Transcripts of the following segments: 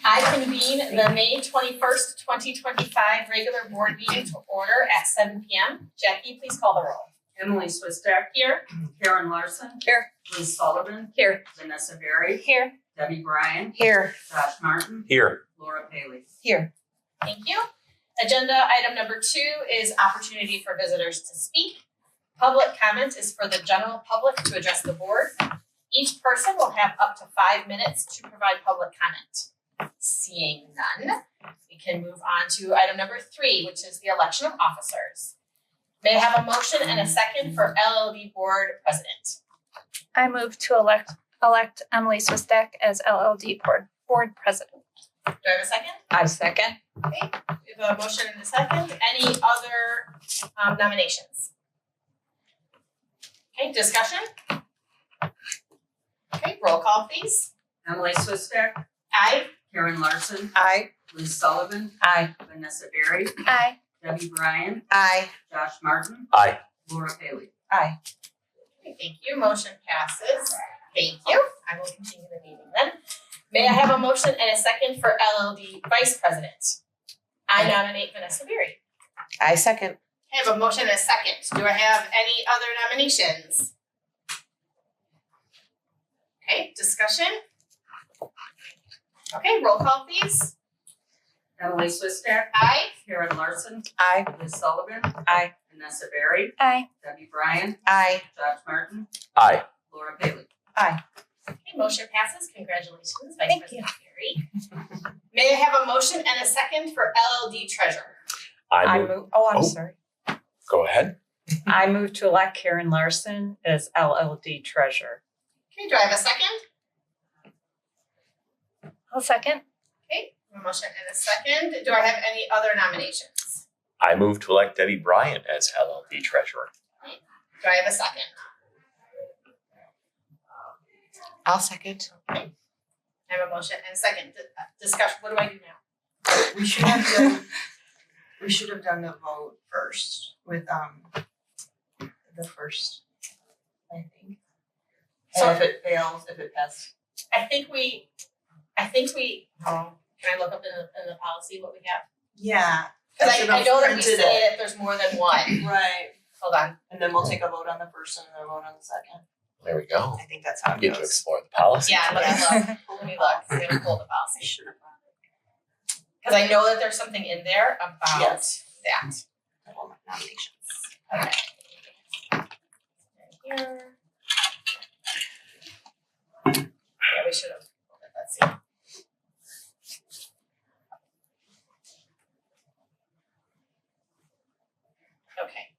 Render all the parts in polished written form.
I convene the May 21st, 2025 regular board meeting to order at 7 p.m. Jackie, please call the roll. Emily Swistak. Here. Karen Larson. Here. Liz Sullivan. Here. Vanessa Berry. Here. Debbie Bryan. Here. Josh Martin. Here. Laura Paley. Here. Thank you. Agenda item number 2 is opportunity for visitors to speak. Public comment is for the general public to address the board. Each person will have up to 5 minutes to provide public comment. Seeing none, we can move on to item number 3, which is the election of officers. May I have a motion and a second for LLD board president? I move to elect Emily Swistak as LLD board president. Do I have a second? I second. Okay, we have a motion and a second. Any other nominations? Okay, discussion? Okay, roll call please. Emily Swistak. Aye. Karen Larson. Aye. Liz Sullivan. Aye. Vanessa Berry. Aye. Debbie Bryan. Aye. Josh Martin. Aye. Laura Paley. Aye. Okay, thank you. Motion passes. Thank you. I will continue the meeting then. May I have a motion and a second for LLD vice president? I nominate Vanessa Berry. I second. I have a motion and a second. Do I have any other nominations? Okay, discussion? Okay, roll call please. Emily Swistak. Aye. Karen Larson. Aye. Liz Sullivan. Aye. Vanessa Berry. Aye. Debbie Bryan. Aye. Josh Martin. Aye. Laura Paley. Okay, motion passes. Congratulations, Vice Thank President Berry. May I have a motion and a second for LLD treasurer? I move. I'm Oh. sorry. Go ahead. I move to elect Karen Larson as LLD treasurer. Okay, do I have a second? I'll second. Okay, a motion and a second. Do I have any other nominations? I move to elect Debbie Bryan as LLD treasurer. Do I have a second? I'll second. I have a motion and a second. Discussion, what do I do now? We should have done the vote first with the first, I think. So- And if it fails, if it passes. I think we, can I look up in the policy what we have? Yeah. Cause should I have know that we printed say it. that there's more than one. Right. Hold on. And then we'll take a vote on the first and then a vote on the second. There we go. I think that's how it Get to goes. explore the policy. Yeah, let me look. Let me pull the I policy. should have brought it. Cause I know that there's something in there about Yes. that. All my nominations. Okay. Here. Yeah, we should have, let's see. Okay.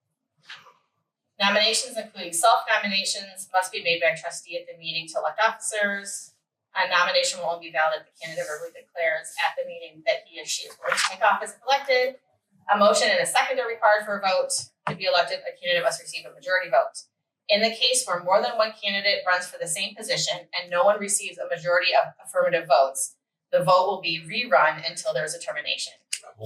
Nominations, including self-nominations, must be made by a trustee at the meeting to elect officers. A nomination will only be valid if the candidate verbally declares at the meeting that he or she is going to take office if elected. A motion and a second are required for a vote. To be elected, a candidate must receive a majority vote. In the case where more than one candidate runs for the same position and no one receives a majority of affirmative votes, the vote will be rerun until there is a termination.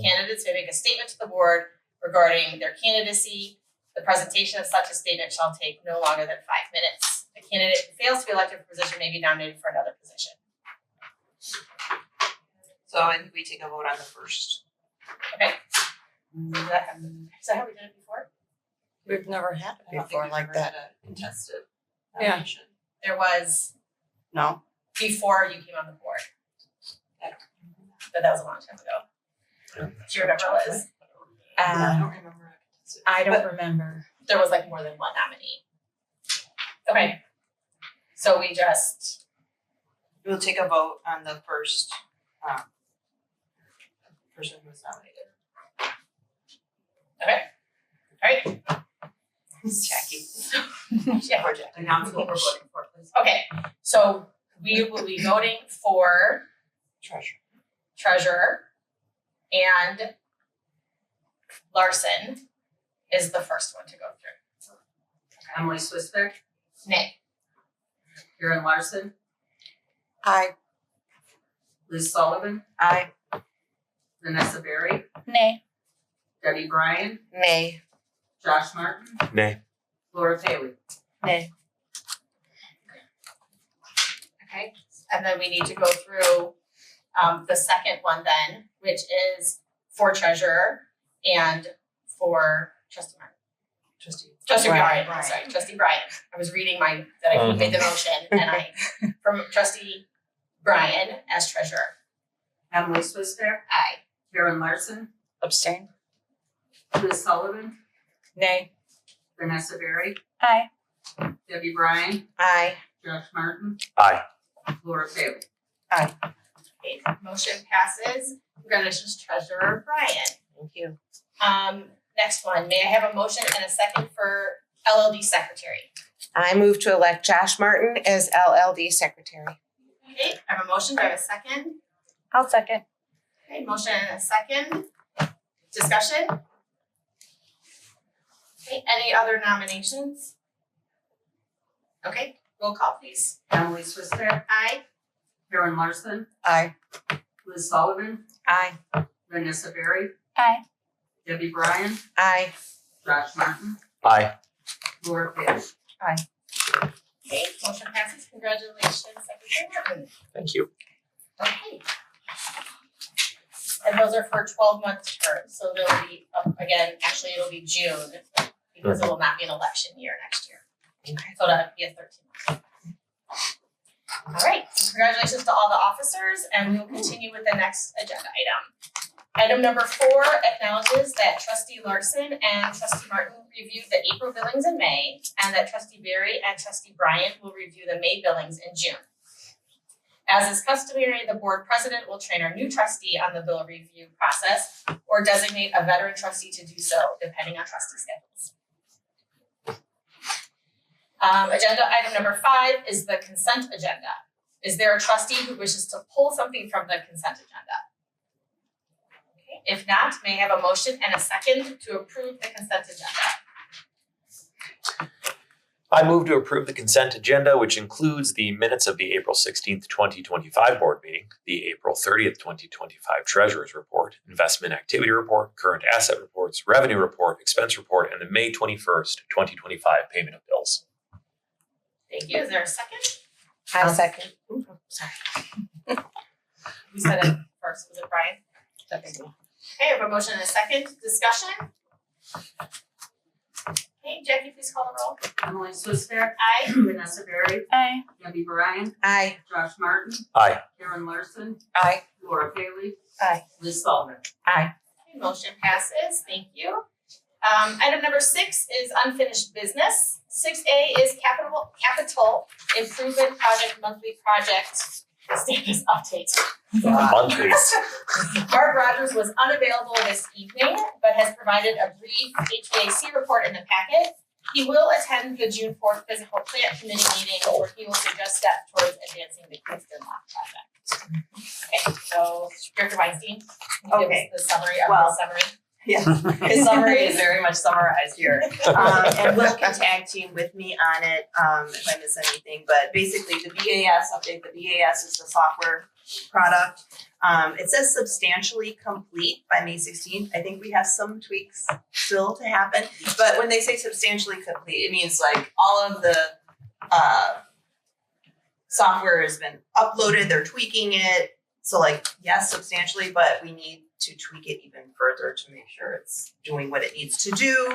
Candidates may make a statement to the board regarding their candidacy. The presentation of such a statement shall take no longer than 5 minutes. A candidate who fails to be elected for a position may be nominated for another position. So I think we take a vote on the first. Okay. Is that how we did it before? We've never had I don't think we've ever had a contested Yeah. nomination. There was No? before you came on the board. But that was a long time ago. Do you remember, Liz? I don't remember a contested. I don't remember. There was like more than one nominee. Okay. So we just, We'll take a vote on the first person who was nominated. alright? Jackie. Yeah. Project. Announce what we're voting for, please. Okay, so we will be voting for treasurer and Larson is the first one to go through. Emily Swistak. Nay. Karen Larson. Aye. Liz Sullivan. Aye. Vanessa Berry. Nay. Debbie Bryan. Nay. Josh Martin. Nay. Laura Paley. Nay. Okay, and then we need to go through The second one then, which is for treasurer and for trustee Martin. Trustee Brian, I'm sorry, trustee Brian. I was reading that I made the motion and from trustee Brian as treasurer. Emily Swissair, Aye. Karen Larson, Abstain. Liz Sullivan, Nay. Vanessa Berry, Aye. Debbie Bryan, Aye. Josh Martin, Aye. Laura Bailey. Okay, motion passes. Congratulations, treasurer Brian. Thank you. Next one, may I have a motion and a second for LLD secretary? I move to elect Josh Martin as LLD secretary. Okay, I have a motion, do I have a second? I'll second. Okay, motion and a second. Discussion? Okay, any other nominations? Okay, roll call please. Emily Swissair, Aye. Karen Larson, Aye. Liz Sullivan, Aye. Vanessa Berry, Aye. Debbie Bryan, Aye. Josh Martin, Aye. Laura Bailey. Okay, motion passes. Congratulations, Secretary Martin. Thank you. Okay. And those are for 12-month terms, so they'll be up again, actually it'll be June, because it will not be an election year next year. Okay. So that'll be a 13 month. All right, congratulations to all the officers, and we will continue with the next agenda item. Item number 4 acknowledges that trustee Larson and trustee Martin reviewed the April billings in May, and that trustee Berry and trustee Bryant will review the May billings in June. As is customary, the board president will train our new trustee on the bill review process or designate a veteran trustee to do so, depending on trustee schedules. Agenda item number 5 is the consent agenda. Is there a trustee who wishes to pull something from the consent agenda? Okay, if not, may I have a motion and a second to approve the consent agenda? I move to approve the consent agenda, which includes the minutes of the April 16th, 2025 board meeting, the April 30th, 2025 treasurer's report, investment activity report, current asset reports, revenue report, expense report, and the May 21st, 2025 payment of bills. Thank you. Is there a second? I second. Sorry. Who said it first? Was it Brian? Okay, I have a motion and a second. Discussion? Okay, Jackie, please call the roll. Emily Swissair, Aye. Vanessa Berry, Aye. Debbie Bryan, Aye. Josh Martin, Aye. Karen Larson, Aye. Laura Bailey. Aye. Liz Sullivan. Okay, motion passes. Thank you. Item number 6 is unfinished business. 6A is capital improvement project monthly project status update. Monthlies. Mark Rogers was unavailable this evening, but has provided a brief HVAC report in the packet. He will attend the June 4th physical plant committee meeting where he will suggest steps towards advancing the Kingston Lock project. Okay, so Director Weinstein, can you give Okay. us the summary of Well, the summary? Yeah, his summary is very much summarized here. And Will can tag team with me on it, if I miss anything, but basically the BAS update, the BAS is the software product. It says substantially complete by May 16th. I think we have some tweaks still to happen, but when they say substantially complete, it means like all of the, software has been uploaded, they're tweaking it. So like, yes, substantially, but we need to tweak it even further to make sure it's doing what it needs to do.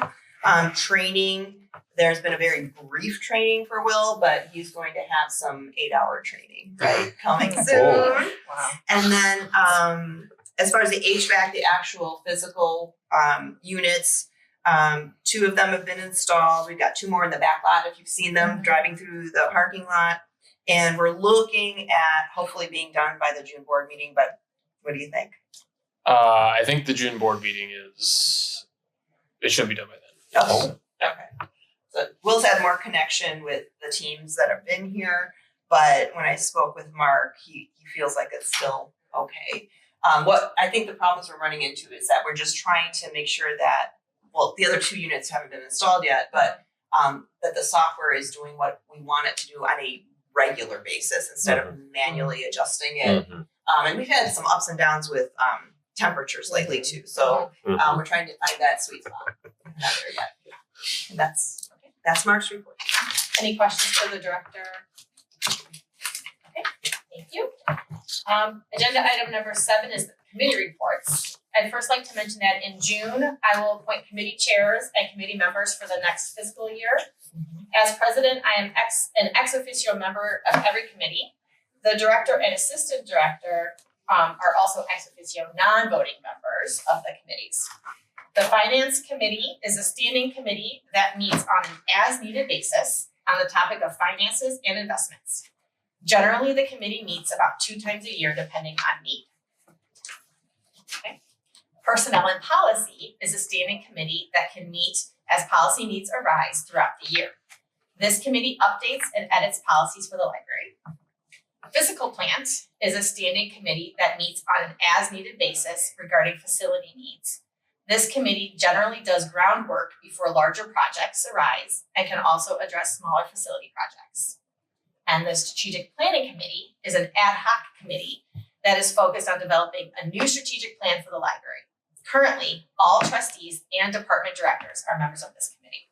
Training, there's been a very brief training for Will, but he's going to have some 8-hour training, right, coming soon. Whoa. Wow. And then as far as the HVAC, the actual physical units, 2 of them have been installed. We've got 2 more in the back lot if you've seen them driving through the parking lot. And we're looking at hopefully being done by the June board meeting, but what do you think? I think the June board meeting it should be done by then. Oh, okay. So Will's had more connection with the teams that have been here, but when I spoke with Mark, he feels like it's still okay. What I think the problems we're running into is that we're just trying to make sure that, well, the other 2 units haven't been installed yet, but that the software is doing what we want it to do on a regular basis instead of manually adjusting it. Mhm. And we've had some ups and downs with temperatures lately too. So we're trying to find that sweet spot. We're not there yet. And that's Mark's report. Any questions for the director? Okay, thank you. Agenda item number 7 is the committee reports. I'd first like to mention that in June, I will appoint committee chairs and committee members for the next fiscal year. As president, I am an ex officio member of every committee. The director and assistant director are also ex officio non-voting members of the committees. The finance committee is a standing committee that meets on an as-needed basis on the topic of finances and investments. Generally, the committee meets about 2 times a year, depending on need. Okay. Personnel and policy is a standing committee that can meet as policy needs arise throughout the year. This committee updates and edits policies for the library. Physical plant is a standing committee that meets on an as-needed basis regarding facility needs. This committee generally does groundwork before larger projects arise and can also address smaller facility projects. And the strategic planning committee is an ad hoc committee that is focused on developing a new strategic plan for the library. Currently, all trustees and department directors are members of this committee.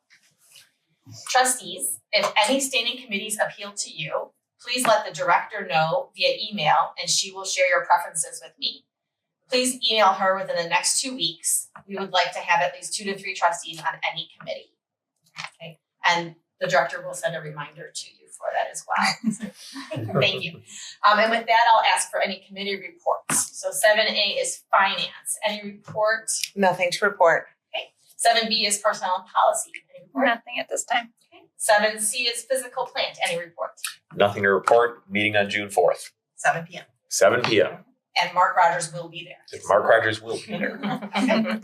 Trustees, if any standing committees appeal to you, please let the director know via email and she will share your preferences with me. Please email her within the next 2 weeks. We would like to have at least 2 to 3 trustees on any committee. Okay, and the director will send a reminder to you for that as well. Thank you. And with that, I'll ask for any committee reports. So 7A is finance. Any report? Nothing to report. 7B is personnel and policy. Any report? Nothing at this time. 7C is physical plant. Any report? Nothing to report. Meeting on June 4th, 7 p.m. 7 p.m. And Mark Rogers will be there. Mark Rogers will be there. 7D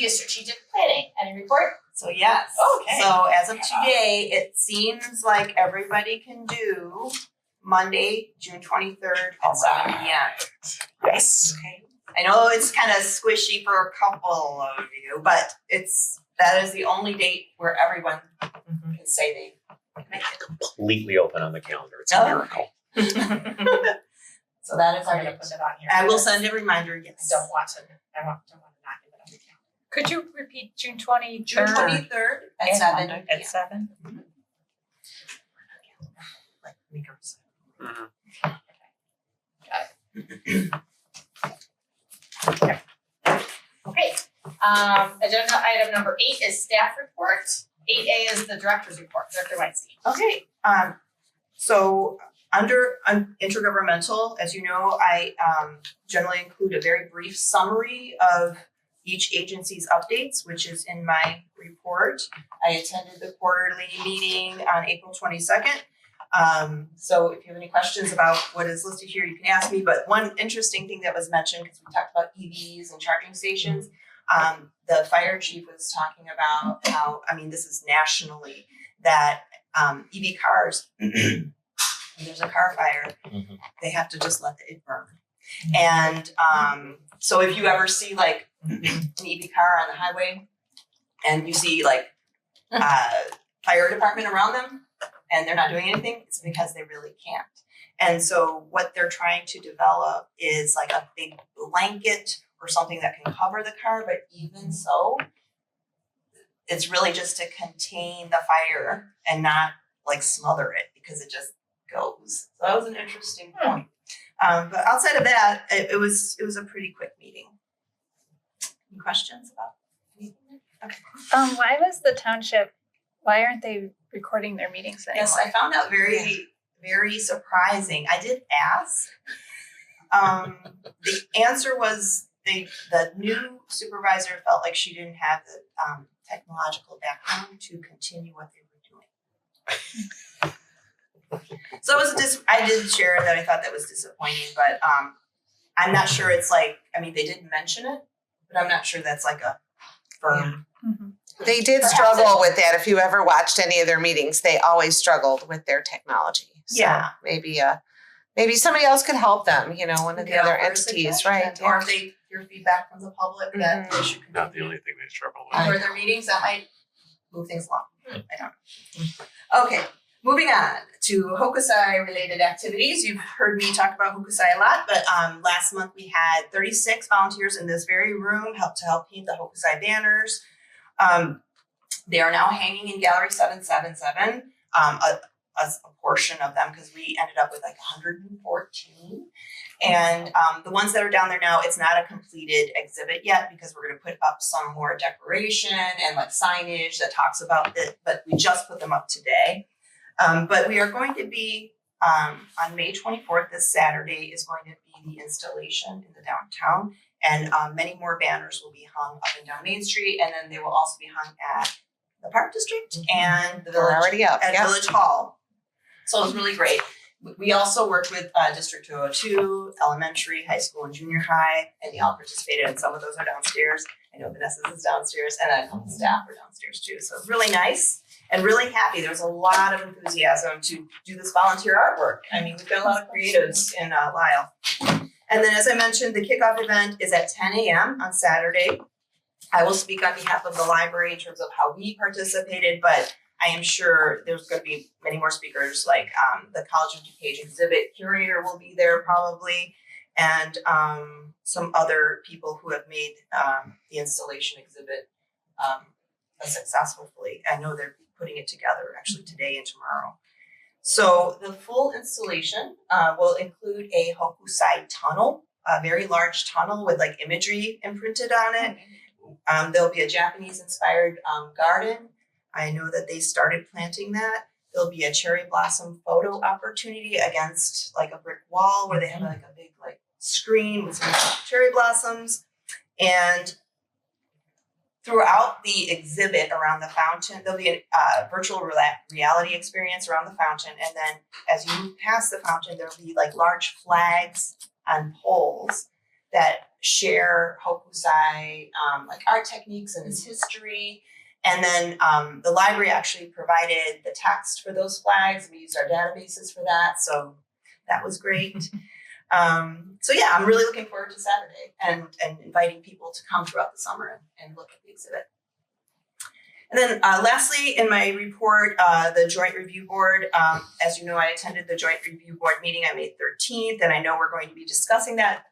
is strategic planning. Any report? So yes. Okay. So as of today, it seems like everybody can do Monday, June 23rd at 7 p.m. Yes. Okay. I know it's kind of squishy for a couple of you, but that is the only date where everyone can say they make it. Completely open on the calendar. It's a miracle. So that is I'm our gonna date. put it on here. I will send a reminder, I yes. don't want to not give it on the calendar. Could you repeat June 23rd? June 23rd at And 7 Monday p.m. At 7? Like, make us- Okay, agenda item number 8 is staff report. 8A is the director's report, Director Weinstein. Okay, so under intergovernmental, as you know, I generally include a very brief summary of each agency's updates, which is in my report. I attended the quarterly meeting on April 22nd. So if you have any questions about what is listed here, you can ask me. But one interesting thing that was mentioned, because we talked about EVs and charging stations, the fire chief was talking about how, I mean, this is nationally, that EV cars, when there's a car fire, they have to just let it burn. And so if you ever see like an EV car on the highway and you see like fire department around them and they're not doing anything, it's because they really can't. And so what they're trying to develop is like a big blanket or something that can cover the car, but even so, it's really just to contain the fire and not like smother it because it just goes. So that was an interesting point. But outside of that, it was a pretty quick meeting. Any questions about anything? Okay. Why was the township, why aren't they recording their meetings anymore? Yes, I found out very surprising. I did ask. The answer was the new supervisor felt like she didn't have the technological background to continue what they were doing. So it was I did share that I thought that was disappointing, but I'm not sure it's like, I mean, they did mention it, but I'm not sure that's like a firm. They did struggle with that. If you ever watched any of their meetings, they always struggled with their technology. So Yeah. maybe somebody else could help them, one of the other entities, right? Or if they hear feedback from the public that they should Not the continue only thing they struggle with. further meetings, that might move things along. I don't know. Okay, moving on to Hokusai related activities. You've heard me talk about Hokusai a lot, but last month we had 36 volunteers in this very room help paint the Hokusai banners. They are now hanging in Gallery 777. a portion of them because we ended up with like 114. And the ones that are down there now, it's not a completed exhibit yet because we're going to put up some more decoration and like signage that talks about it, but we just put them up today. But we are going to be on May 24th, this Saturday, is going to be the installation in the downtown. And many more banners will be hung up and down Main Street. And then they will also be hung at the Park District and the They're Village, already up, at yeah. Village Hall. So it was really great. We also worked with District 202, elementary, high school, and junior high, and they all participated, and some of those are downstairs. I know Vanessa's is downstairs, and then a couple staff are downstairs too. So it's really nice and really happy. There was a lot of enthusiasm to do this volunteer artwork. I mean, we've got a lot of creatives in Lisle. And then, as I mentioned, the kickoff event is at 10 a.m. on Saturday. I will speak on behalf of the library in terms of how we participated, but I am sure there's going to be many more speakers, like the College of DuPage exhibit curator will be there probably, and some other people who have made the installation exhibit successfully. I know they're putting it together actually today and tomorrow. So the full installation will include a Hokusai tunnel, a very large tunnel with like imagery imprinted on it. There'll be a Japanese-inspired garden. I know that they started planting that. There'll be a cherry blossom photo opportunity against like a brick wall where they have like a big like screen with some cherry blossoms. And throughout the exhibit around the fountain, there'll be a virtual reality experience around the fountain. And then as you move past the fountain, there'll be like large flags on poles that share Hokusai like art techniques and its history. And then the library actually provided the text for those flags. We used our databases for that. So that was great. So yeah, I'm really looking forward to Saturday and inviting people to come throughout the summer and look at the exhibit. And then lastly, in my report, the Joint Review Board, as you know, I attended the Joint Review Board meeting on May 13th, and I know we're going to be discussing that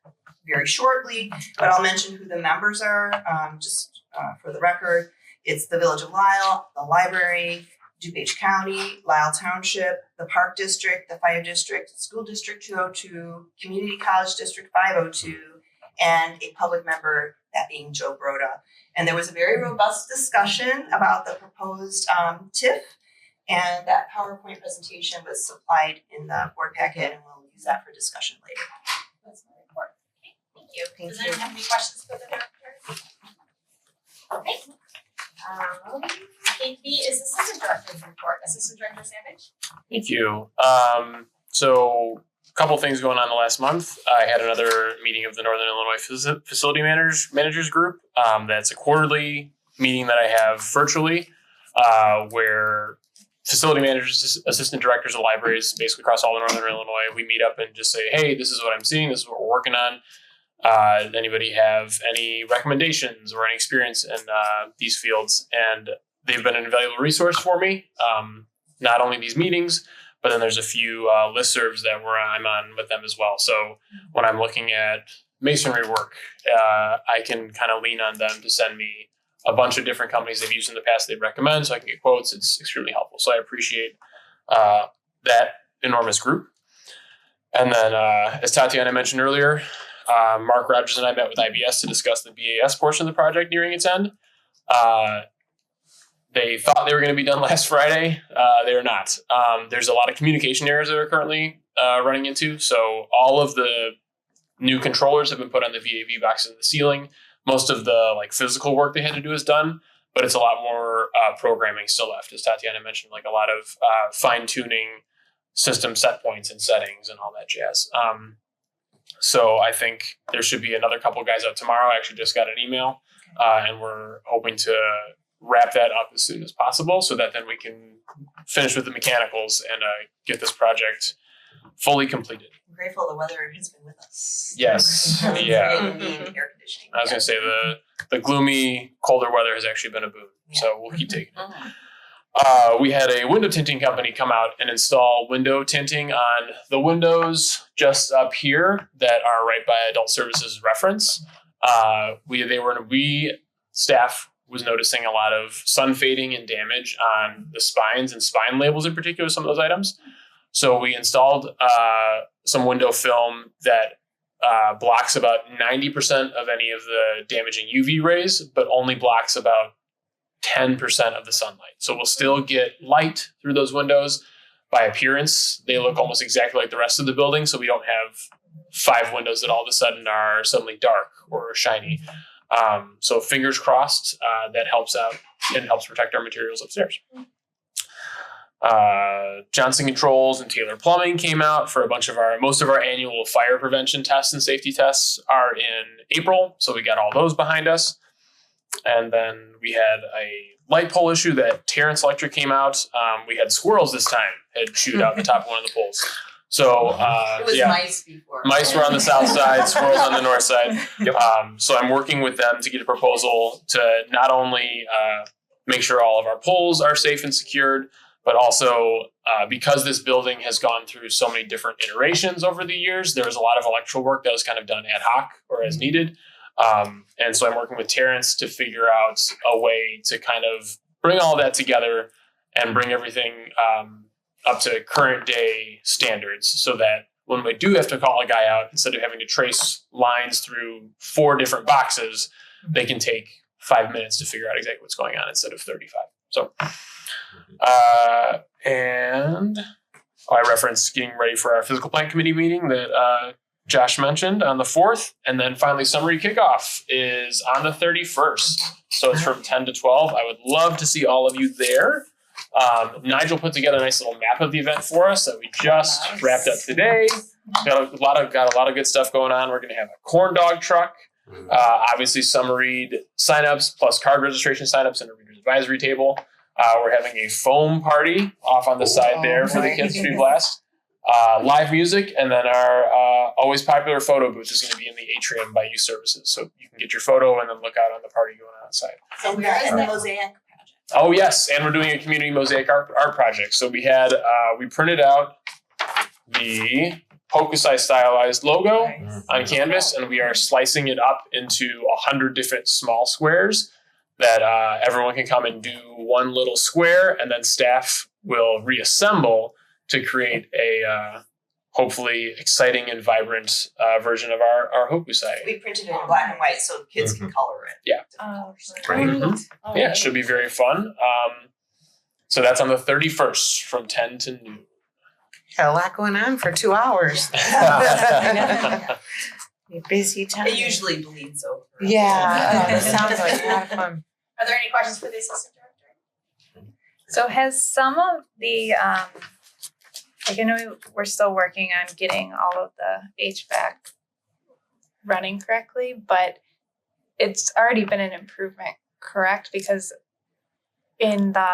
very shortly, but I'll mention who the members are just for the record. It's the Village of Lisle, the library, DuPage County, Lisle Township, the Park District, the Fire District, School District 202, Community College District 502, and a public member, that being Joe Broda. And there was a very robust discussion about the proposed TIF, and that PowerPoint presentation was supplied in the board packet, and we'll use that for discussion later. That's my report. Okay, thank you. Thank Does anyone have any questions for the director? Okay. 8B is Assistant Director's report. Assistant Director Savage. Thank you. So a couple things going on the last month. I had another meeting of the Northern Illinois Facility Managers Group. That's a quarterly meeting that I have virtually, where facility managers, assistant directors of libraries, basically across all of Northern Illinois, we meet up and just say, hey, this is what I'm seeing. This is what we're working on. Does anybody have any recommendations or any experience in these fields? And they've been an invaluable resource for me. Not only these meetings, but then there's a few listservs that I'm on with them as well. So when I'm looking at masonry work, I can kind of lean on them to send me a bunch of different companies they've used in the past they'd recommend so I can get quotes. It's extremely helpful. So I appreciate that enormous group. And then as Tatiana mentioned earlier, Mark Rogers and I met with IBS to discuss the BAS portion of the project nearing its end. They thought they were going to be done last Friday. They are not. There's a lot of communication errors that are currently running into. So all of the new controllers have been put on the VAV boxes in the ceiling. Most of the like physical work they had to do is done, but it's a lot more programming still left. As Tatiana mentioned, like a lot of fine tuning system set points and settings and all that jazz. So I think there should be another couple guys out tomorrow. I actually just got an email, and we're hoping to wrap that up as soon as possible so that then we can finish with the mechanicals and get this project fully completed. I'm grateful the weather has been with us. Yes. Yeah. Yeah. Air conditioning. I was going to say the gloomy, colder weather has actually been a boon. So we'll keep taking it. We had a window tinting company come out and install window tinting on the windows just up here that are right by Adult Services reference. We staff was noticing a lot of sun fading and damage on the spines and spine labels in particular, some of those items. So we installed some window film that blocks about 90% of any of the damaging UV rays, but only blocks about 10% of the sunlight. So we'll still get light through those windows. By appearance, they look almost exactly like the rest of the building, so we don't have 5 windows that all of a sudden are suddenly dark or shiny. So fingers crossed, that helps out and helps protect our materials upstairs. Johnson Controls and Taylor Plumbing came out for most of our annual fire prevention tests and safety tests are in April, so we got all those behind us. And then we had a light pole issue that Terrence Electric came out. We had squirrels this time, had chewed out the top of one of the poles. So It was mice before. mice were on the south side, squirrels on the north side. Yep. So I'm working with them to get a proposal to not only make sure all of our poles are safe and secured, but also because this building has gone through so many different iterations over the years, there was a lot of electrical work that was kind of done ad hoc or as needed. And so I'm working with Terrence to figure out a way to kind of bring all that together and bring everything up to current day standards so that when we do have to call a guy out, instead of having to trace lines through 4 different boxes, they can take 5 minutes to figure out exactly what's going on instead of 35. So, and I referenced getting ready for our physical plant committee meeting that Josh mentioned on the 4th. And then finally, summary kickoff is on the 31st. So it's from 10 to 12. I would love to see all of you there. Nigel put together a nice little map of the event for us that we just wrapped up today. Got a lot of good stuff going on. We're going to have a corn dog truck, obviously some read signups plus card registration signups and a reader's advisory table. We're having a foam party off on the side there for the kids to blast. Live music, and then our always popular photo booth is going to be in the atrium by Youth Services, so you can get your photo and then look out on the party going on outside. So where is the mosaic project? Oh yes, and we're doing a community mosaic art project. So we had we printed out the Hokusai stylized logo on canvas, and we are slicing it up into 100 different small squares that everyone can come and do one little square, and then staff will reassemble to create a hopefully exciting and vibrant version of our Hokusai. We printed it in black and white so kids can color it. Yeah. Oh, Yeah, it should be very fun. So that's on the 31st from 10 to noon. Got a lot going on for 2 hours. You're busy time. It usually bleeds over. Yeah, oh, this sounds like a lot of fun. Are there any questions for the assistant director? So has some of the, like I know we're still working on getting all of the HVAC running correctly, but it's already been an improvement, correct? Because in the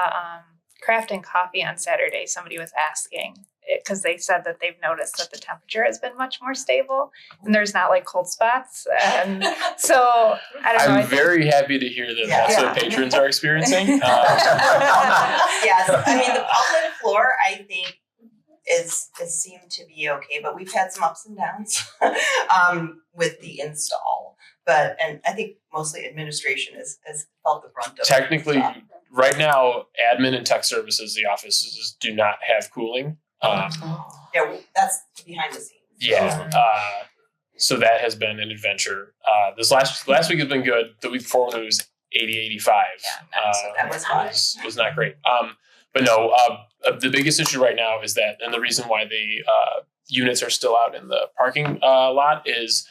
craft and coffee on Saturday, somebody was asking, because they said that they've noticed that the temperature has been much more stable and there's not like cold spots. And so I don't know. I'm very happy to hear that that's what patrons are experiencing. Yes, I mean the public floor I think is seemed to be okay, but we've had some ups and downs with the install. And I think mostly administration has felt the brunt of it. Technically, right now, admin and tech services, the offices do not have cooling. Yeah, that's behind the scenes. Yeah. So that has been an adventure. This last week has been good. The week before when it was 80, 85. So that was fun. Was not great. But no, the biggest issue right now is that, and the reason why the units are still out in the parking lot is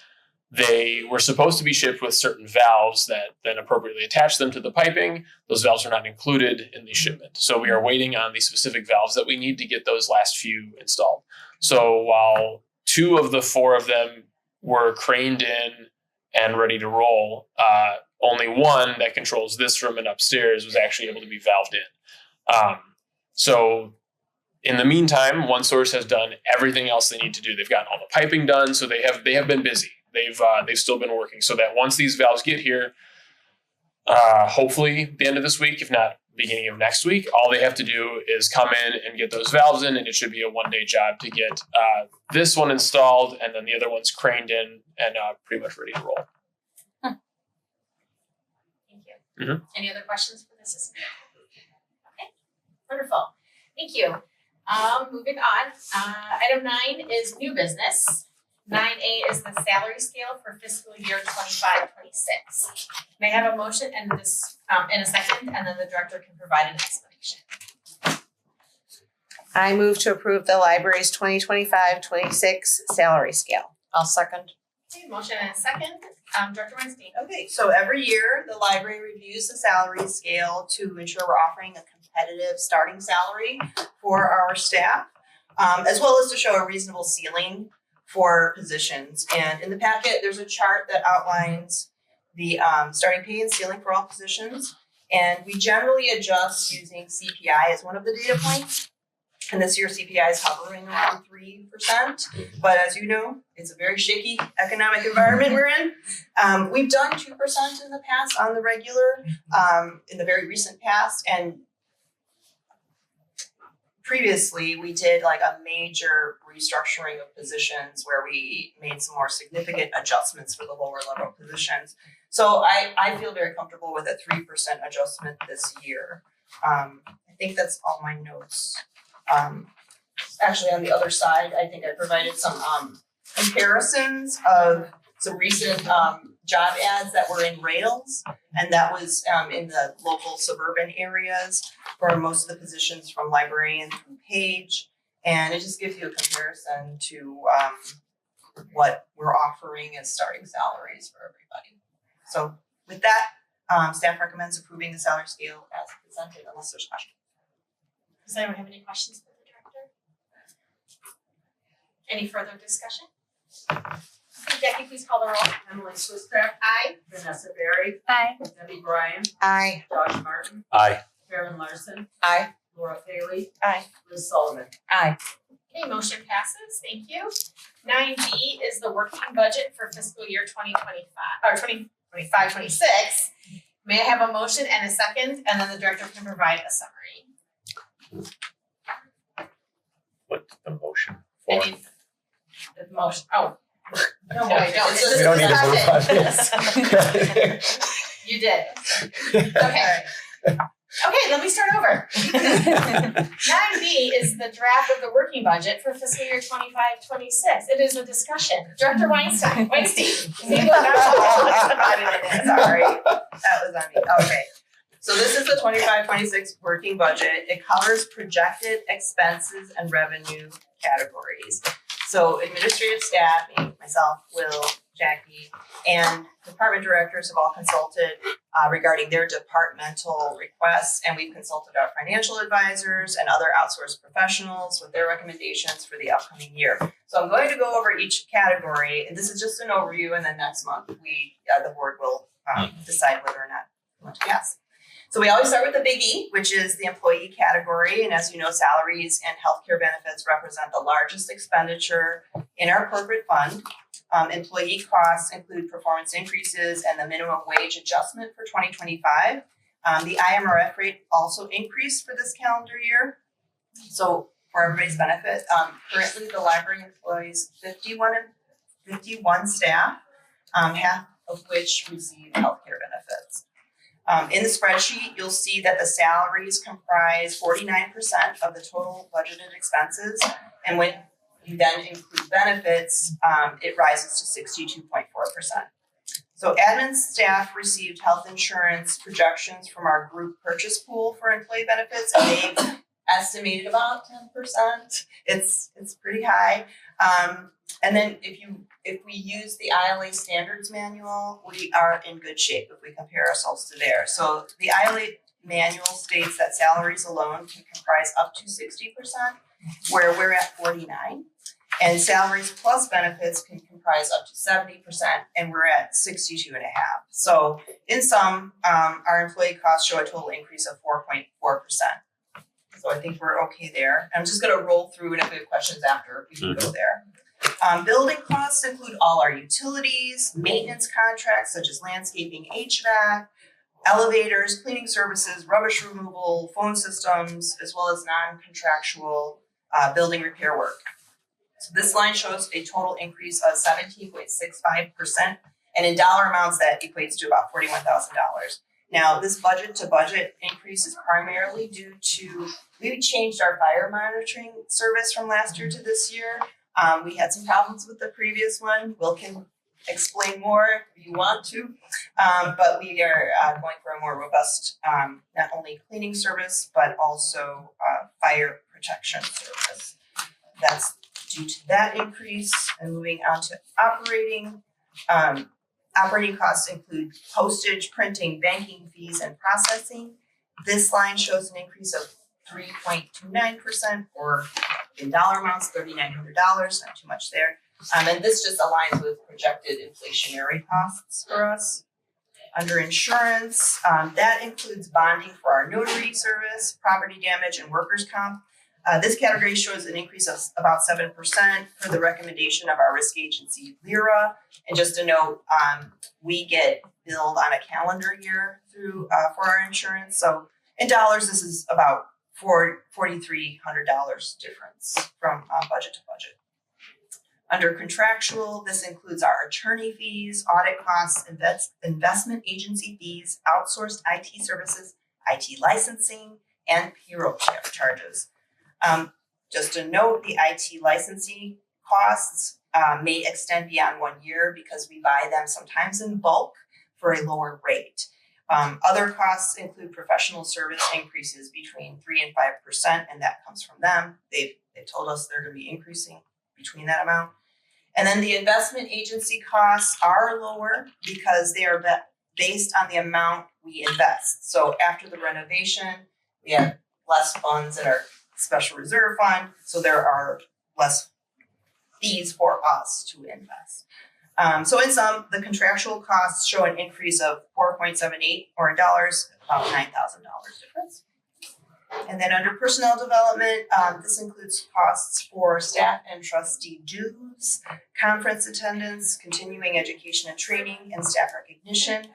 they were supposed to be shipped with certain valves that then appropriately attach them to the piping. Those valves are not included in the shipment. So we are waiting on the specific valves that we need to get those last few installed. So while 2 of the 4 of them were craned in and ready to roll, only one that controls this room and upstairs was actually able to be valved in. So in the meantime, OneSource has done everything else they need to do. They've gotten all the piping done, so they have been busy. They've still been working so that once these valves get here, hopefully the end of this week, if not beginning of next week, all they have to do is come in and get those valves in, and it should be a 1-day job to get this one installed, and then the other one's craned in and pretty much ready to roll. Thank Any other questions for the assistant? Okay, wonderful. Thank you. Moving on, item 9 is new business. 9A is the salary scale for fiscal year 25-26. May I have a motion and a second, and then the director can provide an explanation. I move to approve the library's 2025-26 salary scale. I'll second. Okay, motion and a second. Director Weinstein. Okay, so every year, the library reviews the salary scale to ensure we're offering a competitive starting salary for our staff, as well as to show a reasonable ceiling for positions. And in the packet, there's a chart that outlines the starting pay and ceiling for all positions. And we generally adjust using CPI as one of the data points. And this year CPI is hovering around 3%. But as you know, it's a very shaky economic environment we're in. We've done 2% in the past on the regular, in the very recent past. And previously, we did like a major restructuring of positions where we made some more significant adjustments for the lower level positions. So I feel very comfortable with a 3% adjustment this year. I think that's all my notes. Actually, on the other side, I think I provided some comparisons of some recent job ads that were in Rails, and that was in the local suburban areas for most of the positions from librarian through page, and it just gives you a comparison to what we're offering as starting salaries for everybody. So with that, staff recommends approving the salary scale as presented unless there's questions. Does anyone have any questions for the director? Any further discussion? Jackie, please call the roll. Emily Swiftcraft. Aye. Vanessa Berry. Aye. Debbie Bryan. Aye. Josh Martin. Aye. Karen Larson. Aye. Laura Paley. Aye. Liz Sullivan. Aye. Okay, motion passes. Thank you. 9B is the working budget for fiscal year 2025-26. May I have a motion and a second, and then the director can provide a summary. What's the motion for? Any the motion? Oh. No, No, I don't. it's It's We don't need to move on discussion. this. You did. Okay. Okay, let me start over. 9B is the draft of the working budget for fiscal year 25-26. It is a discussion. Director Weinstein. Sorry, that was on me. Okay. So this is the 25-26 working budget. It covers projected expenses and revenue categories. So administrative staff, me, myself, Will, Jackie, and department directors have all consulted regarding their departmental requests, and we've consulted our financial advisors and other outsourced professionals with their recommendations for the upcoming year. So I'm going to go over each category, and this is just an overview, and then next month the board will decide whether or not we want to pass. So we always start with the big E, which is the employee category. And as you know, salaries and healthcare benefits represent the largest expenditure in our corporate fund. Employee costs include performance increases and the minimum wage adjustment for 2025. The IMRF rate also increased for this calendar year. So for everybody's benefit, currently the library employs 51 staff, half of which receive healthcare benefits. In the spreadsheet, you'll see that the salaries comprise 49% of the total budgeted expenses. And when you then include benefits, it rises to 62.4%. So admin staff received health insurance projections from our group purchase pool for employee benefits, and they've estimated about 10%. It's pretty high. And then if we use the ILA standards manual, we are in good shape if we compare ourselves to there. So the ILA manual states that salaries alone can comprise up to 60%, where we're at 49%. And salaries plus benefits can comprise up to 70%, and we're at 62.5%. So in sum, our employee costs show a total increase of 4.4%. So I think we're okay there. I'm just gonna roll through, and if we have questions after, we can go there. Building costs include all our utilities, maintenance contracts such as landscaping, HVAC, elevators, cleaning services, rubbish removal, phone systems, as well as non-contractual building repair work. So this line shows a total increase of 17.65%, and in dollar amounts that equates to about $41,000. Now, this budget to budget increase is primarily due to, we changed our fire monitoring service from last year to this year. We had some problems with the previous one. Will can explain more if you want to. But we are going for a more robust, not only cleaning service, but also fire protection service. That's due to that increase. And moving on to operating. Operating costs include postage, printing, banking fees, and processing. This line shows an increase of 3.29%, or in dollar amounts, $3,900, not too much there. And this just aligns with projected inflationary costs for us. Under insurance, that includes bonding for our notary service, property damage, and workers' comp. This category shows an increase of about 7% for the recommendation of our risk agency, Lisle. And just a note, we get billed on a calendar year through for our insurance. So in dollars, this is about $4,300 difference from budget to budget. Under contractual, this includes our attorney fees, audit costs, investment agency fees, outsourced IT services, IT licensing, and payroll charges. Just a note, the IT licensing costs may extend beyond 1 year because we buy them sometimes in bulk for a lower rate. Other costs include professional service increases between 3 and 5%, and that comes from them. They've told us they're going to be increasing between that amount. And then the investment agency costs are lower because they are based on the amount we invest. So after the renovation, we have less funds in our special reserve fund, so there are less fees for us to invest. So in sum, the contractual costs show an increase of 4.78, or in dollars, about $9,000 difference. And then under personnel development, this includes costs for staff and trustee dues, conference attendance, continuing education and training, and staff recognition.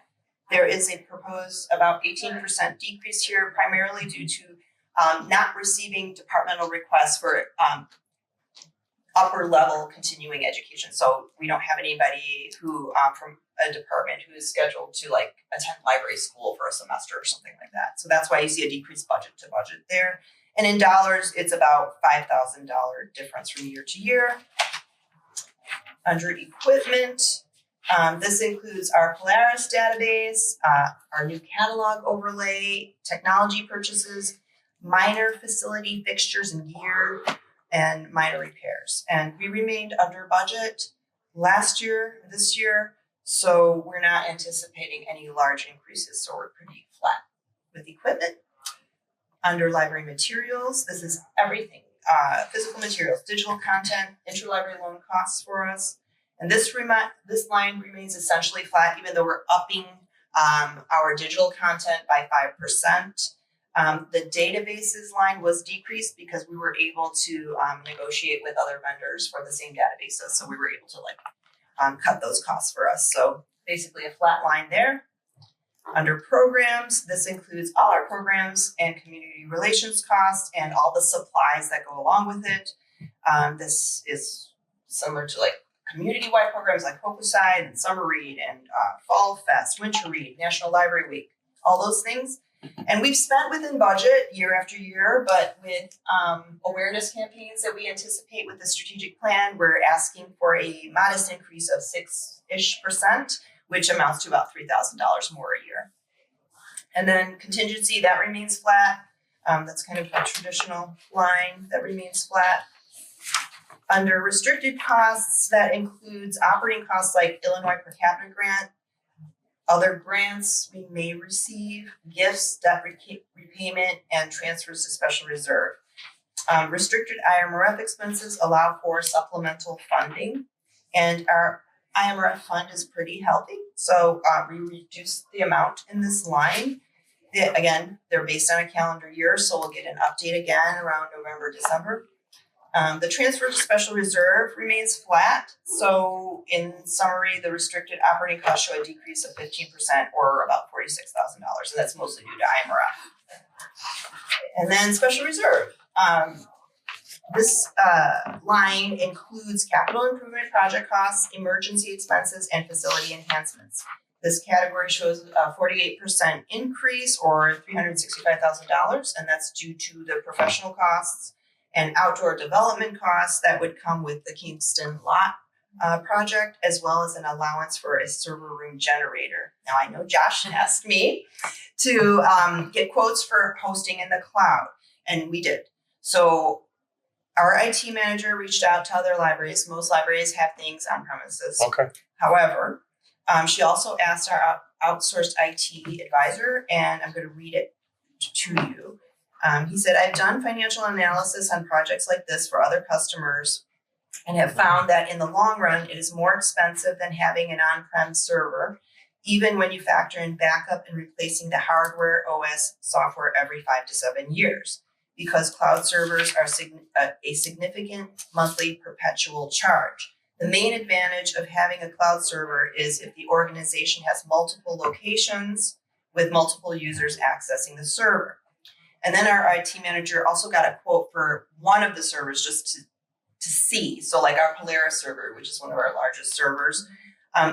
There is a proposed about 18% decrease here, primarily due to not receiving departmental requests for upper level continuing education. So we don't have anybody who from a department who is scheduled to like attend library school for a semester or something like that. So that's why you see a decreased budget to budget there. And in dollars, it's about $5,000 difference from year to year. Under equipment, this includes our Polaris database, our new catalog overlay, technology purchases, minor facility fixtures and gear, and minor repairs. And we remained under budget last year, this year, so we're not anticipating any large increases, so we're pretty flat with equipment. Under library materials, this is everything, physical materials, digital content, interlibrary loan costs for us. And this line remains essentially flat, even though we're upping our digital content by 5%. The databases line was decreased because we were able to negotiate with other vendors for the same databases. So we were able to cut those costs for us. So basically a flat line there. Under programs, this includes all our programs and community relations costs and all the supplies that go along with it. This is similar to community-wide programs like Hokuside and Summer Read and Fall Fest, Winter Read, National Library Week, all those things. And we've spent within budget year after year, but with awareness campaigns that we anticipate with the strategic plan, we're asking for a modest increase of 6-ish%, which amounts to about $3,000 more a year. And then contingency, that remains flat. That's kind of a traditional line that remains flat. Under restricted costs, that includes operating costs like Illinois per capita grant, other grants we may receive, gifts, debt repayment, and transfers to special reserve. Restricted IMRF expenses allow for supplemental funding, and our IMRF fund is pretty healthy, so we reduced the amount in this line. Again, they're based on a calendar year, so we'll get an update again around November, December. The transfer to special reserve remains flat. So in summary, the restricted operating costs show a decrease of 15% or about $46,000. And that's mostly due to IMRF. And then special reserve. This line includes capital improvement project costs, emergency expenses, and facility enhancements. This category shows a 48% increase or $365,000, and that's due to the professional costs and outdoor development costs that would come with the Kingston lot project, as well as an allowance for a server room generator. Now, I know Josh asked me to get quotes for hosting in the cloud, and we did. So our IT manager reached out to other libraries. Most libraries have things on premises. Okay. However, she also asked our outsourced IT advisor, and I'm going to read it to you. He said, I've done financial analysis on projects like this for other customers and have found that in the long run, it is more expensive than having an on-prem server, even when you factor in backup and replacing the hardware OS software every 5 to 7 years, because cloud servers are a significant monthly perpetual charge. The main advantage of having a cloud server is if the organization has multiple locations with multiple users accessing the server. And then our IT manager also got a quote for one of the servers just to see. So like our Polaris server, which is one of our largest servers,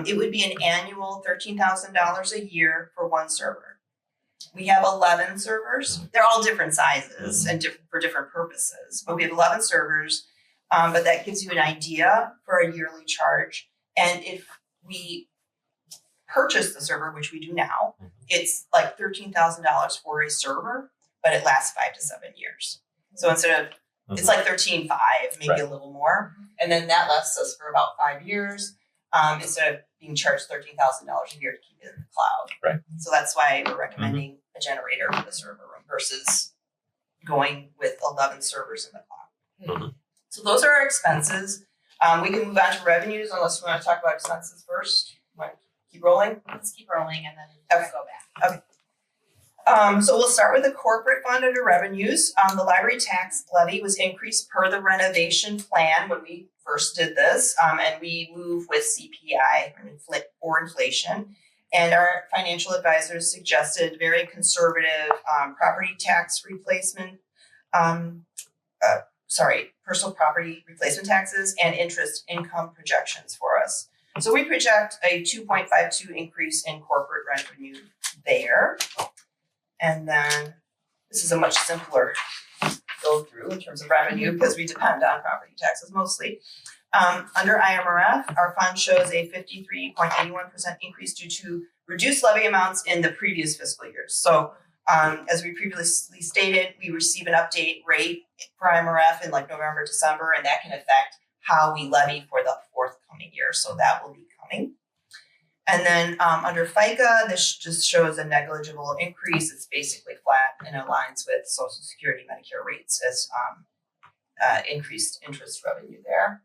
it would be an annual $13,000 a year for one server. We have 11 servers. They're all different sizes and for different purposes, but we have 11 servers. But that gives you an idea for a yearly charge. And if we purchase the server, which we do now, it's like $13,000 for a server, but it lasts 5 to 7 years. So instead of, it's like 13.5, maybe Right. a little more. And then that lasts us for about 5 years, instead of being charged $13,000 a year to keep it in the cloud. Right. So that's why we're recommending a generator for the server room versus going with 11 servers in the cloud. Mhm. So those are our expenses. We can move on to revenues unless you want to talk about expenses first. Want to keep rolling? Let's keep rolling and then Okay. go back. So we'll start with the corporate fund under revenues. The library tax levy was increased per the renovation plan when we first did this, and we move with CPI or inflation. And our financial advisors suggested very conservative property tax replacement, personal property replacement taxes and interest income projections for us. So we project a 2.52 increase in corporate revenue there. And then this is a much simpler go through in terms of revenue because we depend on property taxes mostly. Under IMRF, our fund shows a 53.81% increase due to reduced levy amounts in the previous fiscal years. So as we previously stated, we receive an update rate for IMRF in like November, December, and that can affect how we levy for the forthcoming year. So that will be coming. And then under FICA, this just shows a negligible increase. It's basically flat and aligns with Social Security Medicare rates as increased interest revenue there.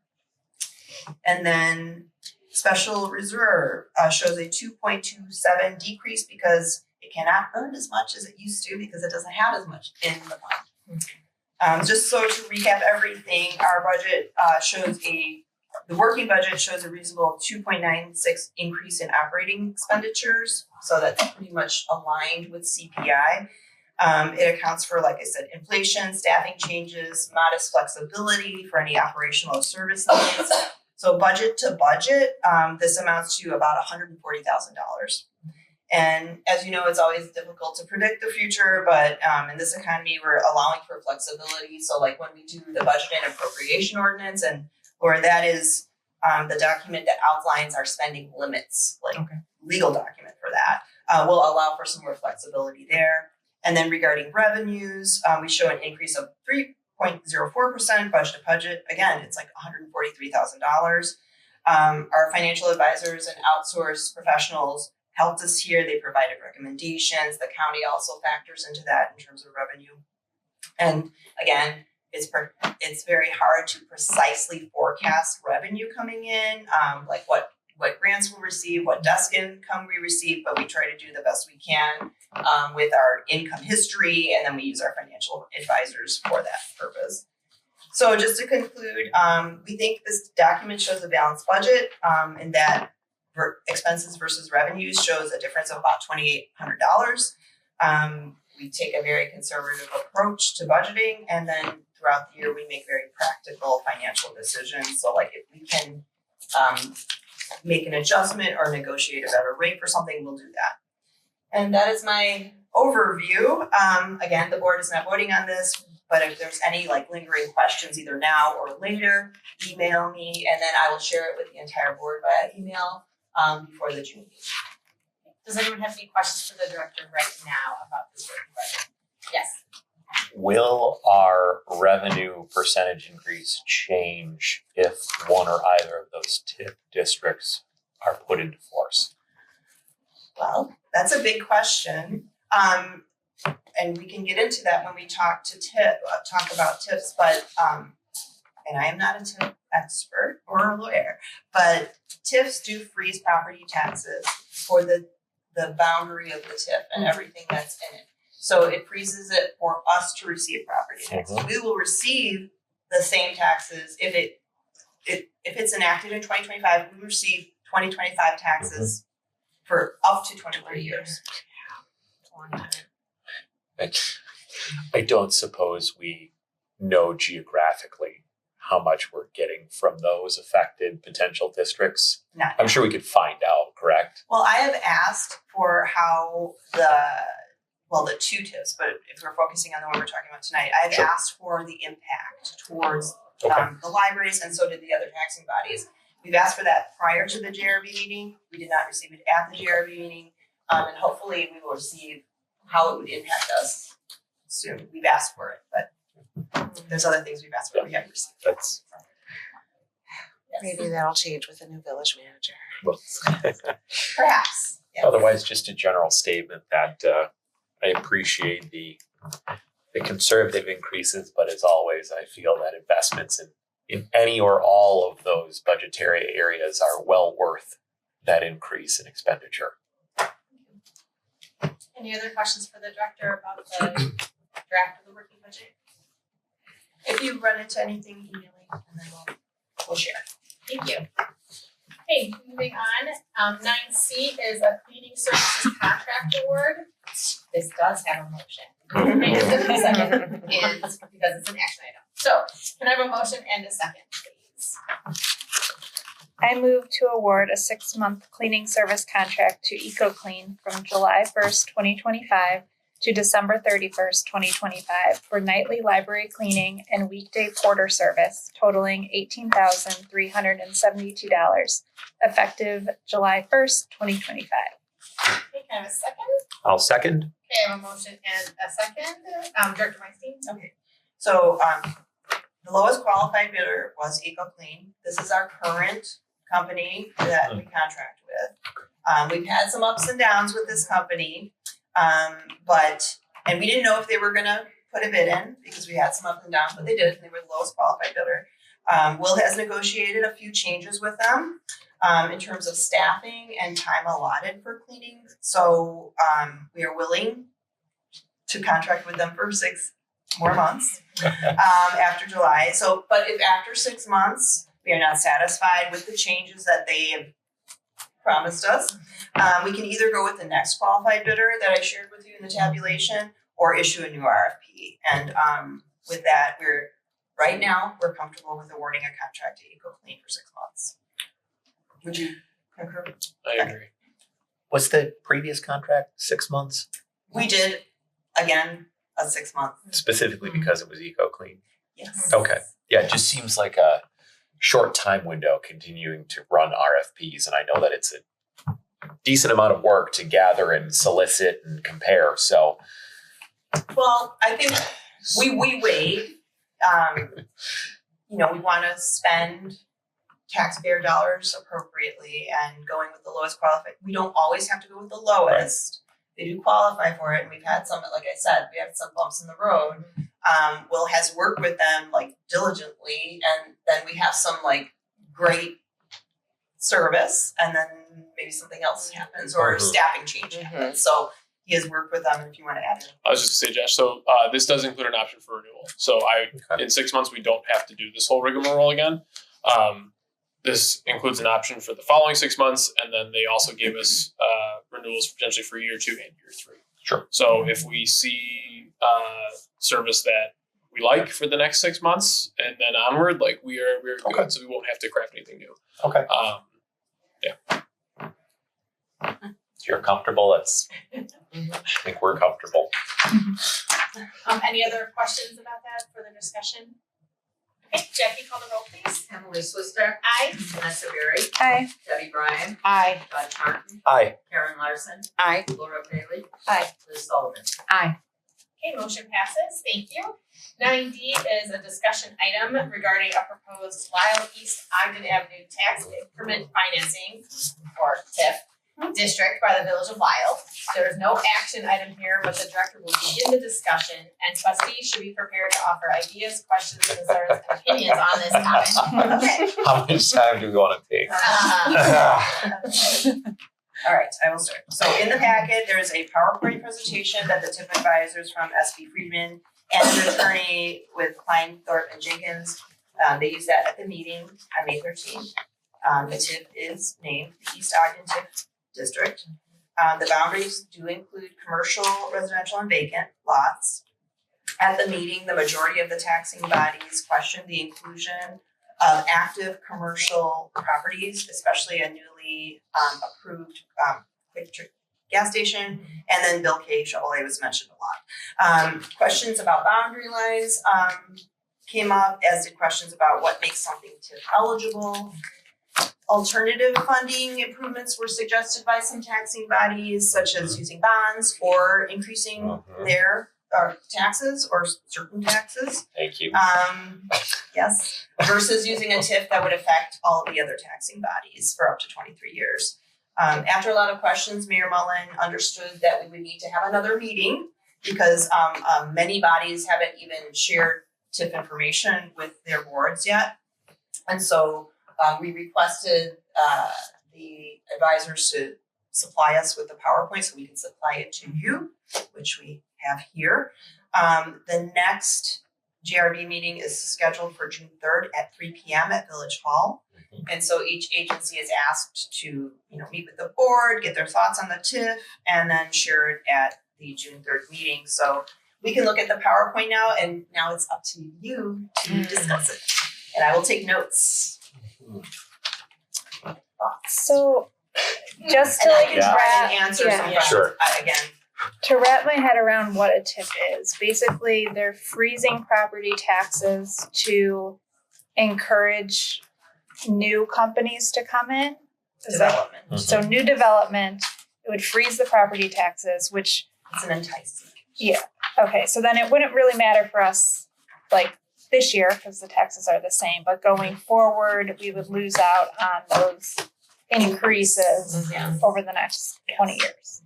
And then special reserve shows a 2.27 decrease because it cannot earn as much as it used to because it doesn't have as much in the fund. Just so to recap everything, our budget the working budget shows a reasonable 2.96 increase in operating expenditures. So that's pretty much aligned with CPI. It accounts for, like I said, inflation, staffing changes, modest flexibility for any operational or service needs. So budget to budget, this amounts to about $140,000. And as you know, it's always difficult to predict the future, but in this economy, we're allowing for flexibility. So like when we do the budget and appropriation ordinance, and or that is the document that outlines our spending limits, like legal document for that, will allow for some more flexibility there. And then regarding revenues, we show an increase of 3.04% budget to budget. Again, it's like $143,000. Our financial advisors and outsourced professionals helped us here. They provided recommendations. The county also factors into that in terms of revenue. And again, it's very hard to precisely forecast revenue coming in, like what grants we'll receive, what desk income we receive, but we try to do the best we can with our income history, and then we use our financial advisors for that purpose. So just to conclude, we think this document shows a balanced budget, and that expenses versus revenues shows a difference of about $2,800. We take a very conservative approach to budgeting, and then throughout the year we make very practical financial decisions. So like if we can make an adjustment or negotiate a better rate for something, we'll do that. And that is my overview. Again, the board is not voting on this, but if there's any like lingering questions either now or later, email me and then I will share it with the entire board via email before the June meeting. Does anyone have any questions for the director right now about this working budget? Yes. Will our revenue percentage increase change if one or either of those TIP districts are put into force? Well, that's a big question. And we can get into that when we talk about TIPs, but and I am not a TIP expert or a lawyer, but TIFs do freeze property taxes for the boundary of the TIF and everything that's in it. So it freezes it for us to receive property taxes. We will receive the same taxes if it's enacted in 2025. We receive 2025 taxes for up to 23 years. I don't suppose we know geographically how much we're getting from those affected potential districts. Not I'm sure we could find out, correct? Well, I have asked for how the two TIFs, but if we're focusing on the one we're talking about tonight, I've Sure. asked for the impact towards Okay. the libraries, and so did the other taxing bodies. We've asked for that prior to the JRB meeting. We did not receive it at the JRB meeting, and hopefully we will receive how it would impact us soon. We've asked for it, but there's other things we've asked for we haven't received. That's Yes. Maybe that'll change with the new village manager. well, Perhaps. Yes. otherwise just a general statement that I appreciate the conservative increases, but as always, I feel that investments in any or all of those budgetary areas are well worth that increase in expenditure. Any other questions for the director about the draft of the working budget? If you run into anything, email me and then we'll share. Thank you. Okay, moving on. 9C is a cleaning services contract award. This does have a motion. Okay, the second is because it's an action item. So can I have a motion and a second, please? I move to award a 6-month cleaning service contract to EcoClean from July 1st, 2025 to December 31st, 2025 for nightly library cleaning and weekday porter service totaling $18,372 effective July 1st, 2025. Okay, can I have a second? I'll second. Okay, I have a motion and a second. Director Weinstein? Okay. So the lowest qualified bidder was EcoClean. This is our current company that we contract with. We've had some ups and downs with this company, and we didn't know if they were gonna put a bid in because we had some ups and downs, but they did. They were the lowest qualified bidder. Will has negotiated a few changes with them in terms of staffing and time allotted for cleaning. So we are willing to contract with them for 6 more months after July. So, but if after 6 months we are not satisfied with the changes that they have promised us, we can either go with the next qualified bidder that I shared with you in the tabulation or issue a new RFP. And with that, we're comfortable with awarding a contract to EcoClean for 6 months. Would you concur? I agree. Was the previous contract 6 months? We did, again, a 6 month. Specifically because it was EcoClean? Yes. Okay. Yeah, it just seems like a short time window continuing to run RFPs. And I know that it's a decent amount of work to gather and solicit and compare. So, Well, I think we weighed, we want to spend taxpayer dollars appropriately and going with the lowest qualified. We don't always have to go with the lowest. They do qualify for it. And we've had some, like I said, we had some bumps in the road. Will has worked with them like diligently, and then we have some like great service, and then maybe something else happens or staffing change happens. So he has worked with them. If you want to add it. I was just gonna say, Josh, so this does include an option for renewal. So in 6 months, we don't have to do this whole rigmarole again. This includes an option for the following 6 months, and then they also gave us renewals potentially for year 2 and year 3. Sure. So if we see service that we like for the next 6 months and then onward, like we're good, so we won't have to craft anything new. okay. If you're comfortable, I think we're comfortable. Any other questions about that for the discussion? Okay, Jackie, call the roll, please. Emily Swister. Aye. Vanessa Berry. Hi. Debbie Bryan. Aye. Bud Martin. Aye. Karen Larson. Aye. Laura Bailey. Aye. Liz Sullivan. Aye. Okay, motion passes, thank you. 9D is a discussion item regarding a proposed Lisle East Ogden Avenue tax increment financing, or TIF, district by the village of Lisle. There is no action item here, but the director will begin the discussion, and trustees should be prepared to offer ideas, questions, concerns, and opinions on this topic. Okay. How much time do we want to take? All right, I will start. So in the packet, there is a PowerPoint presentation that the TIF advisors from SB Friedman and an attorney with Klein, Thorpe, and Jenkins, they used that at the meeting on May 13th. The TIF is named the East Ogden TIF District. The boundaries do include commercial, residential, and vacant lots. At the meeting, the majority of the taxing bodies questioned the inclusion of active commercial properties, especially a newly approved quick trip gas station, and then Bill K. Chevrolet was mentioned a lot. Questions about boundary lines came up, as did questions about what makes something TIF eligible. Alternative funding improvements were suggested by some taxing bodies, such as using bonds or increasing their taxes or certain taxes. Thank you. Yes, versus using a TIF that would affect all of the other taxing bodies for up to 23 years. After a lot of questions, Mayor Mullen understood that we would need to have another meeting because many bodies haven't even shared TIF information with their boards yet. And so we requested the advisors to supply us with the PowerPoint so we can supply it to you, which we have here. The next GRB meeting is scheduled for June 3rd at 3 p.m. at Village Hall. And so each agency is asked to, meet with the board, get their thoughts on the TIF, and then share it at the June 3rd meeting. So we can look at the PowerPoint now, and now it's up to you to discuss it. And I will take notes. Thoughts? So just to And I like can try wrap, and answer yeah. some questions. Sure. Again, to wrap my head around what a TIF is, basically they're freezing property taxes to encourage new companies to come in. Is that- development. so new development, it would freeze the property taxes, which, It's an enticing. okay, so then it wouldn't really matter for us like this year because the taxes are the same, but going forward, we would lose out on those increases over the next 20 years.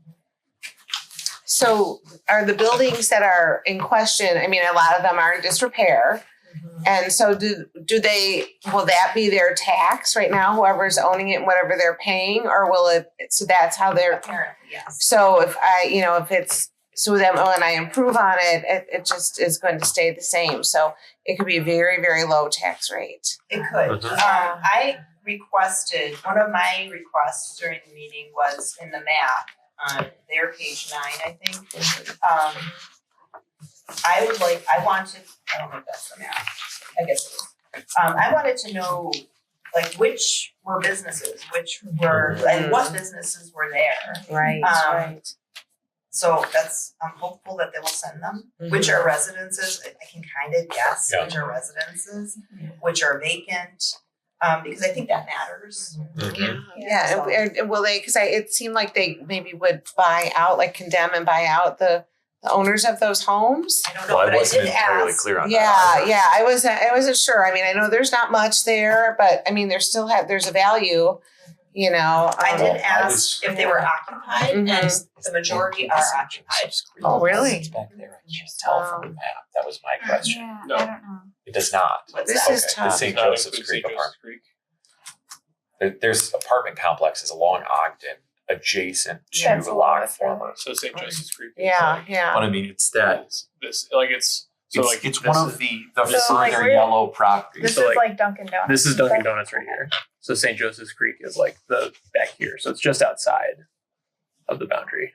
So are the buildings that are in question, I mean, a lot of them are in disrepair. And so will that be their tax right now, whoever's owning it, whatever they're paying, or will it, so that's how they're, Apparently, yes. so if if it's, so then when I improve on it, it just is going to stay the same. So it could be a very, very low tax rate. It could. Mhm. I requested, one of my requests during the meeting was in the map on their page 9, I think. I don't know if that's the map. I guess it is. I wanted to know, which were businesses, which were, and what businesses were there. Right, right. So I'm hopeful that they will send them. Which are residences, I can kind of guess which are residences, which are vacant, because I think that matters. Yeah, So- and will they, because it seemed like they maybe would buy out, condemn and buy out the owners of those homes. I don't know, Well, but I I wasn't did entirely ask. clear on that. Yeah, I wasn't sure. I mean, I know there's not much there, but I mean, there's a value, I did I ask was- if they were occupied, and the majority are occupied. Oh, really? It's back there. I can't tell from the map. That was my question. Yeah, No. I don't know. It does not. What's This that? is The tough. St. Not Joseph's include Creek St. apartment. Joseph's Creek. There's apartment complexes along Ogden adjacent to That's a little Log bit further. Former. So St. Joseph's Creek. Is Yeah. But I mean, it's that. This it's so It's, like it's this one of is- the So, like, further we're- yellow properties. This So, is like, like Dunkin' Donuts. This is Dunkin' Donuts right here. So St. Joseph's Creek is like the back here. So it's just outside of the boundary.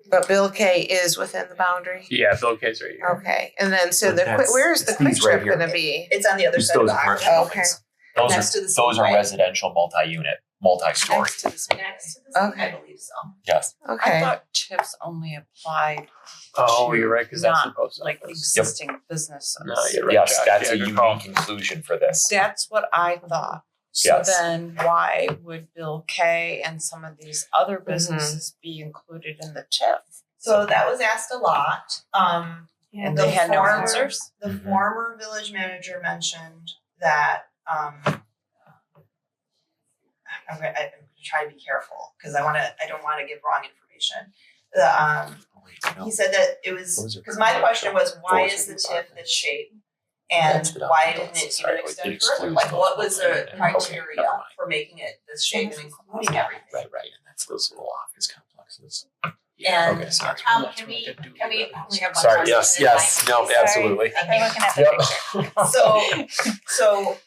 But Bill K is within the boundary. Yeah, Bill K's right here. Okay, and then so But that's- where's the it's quick these right trip here. gonna be? It's on the other It's side of those the apartment Ogden. Okay. buildings. Those Next to the those are Speedway. residential multi-unit, multi-story. Next to the speed. Next to the Okay. I believe so. Yes. I Okay. thought TIFs only applied Oh, to you're right, because that's the not post like office. existing businesses. No, you're right. Yes, Josh. that's a Yeah, good call. unique inclusion for this. That's what I thought. So Yes. then why would Bill K and some of these other businesses be included in the TIF? So that was asked a lot. And The they had no former- answers? The Mhm. former village manager mentioned that I'm gonna try to be careful because I don't want to give wrong information. He said that it was Those are because my question was why Those is are the the TIF apartments. this shape and That's the why documents. didn't it Sorry, even it extend excludes further? Like what those was the Okay, never criteria mind. for making it this shape and including everything? Right, and that's those little office complexes. And Okay, sorry. Can we have one Sorry, question yes, and yes, then no, Sorry. absolutely. We're looking at the Yep. picture. So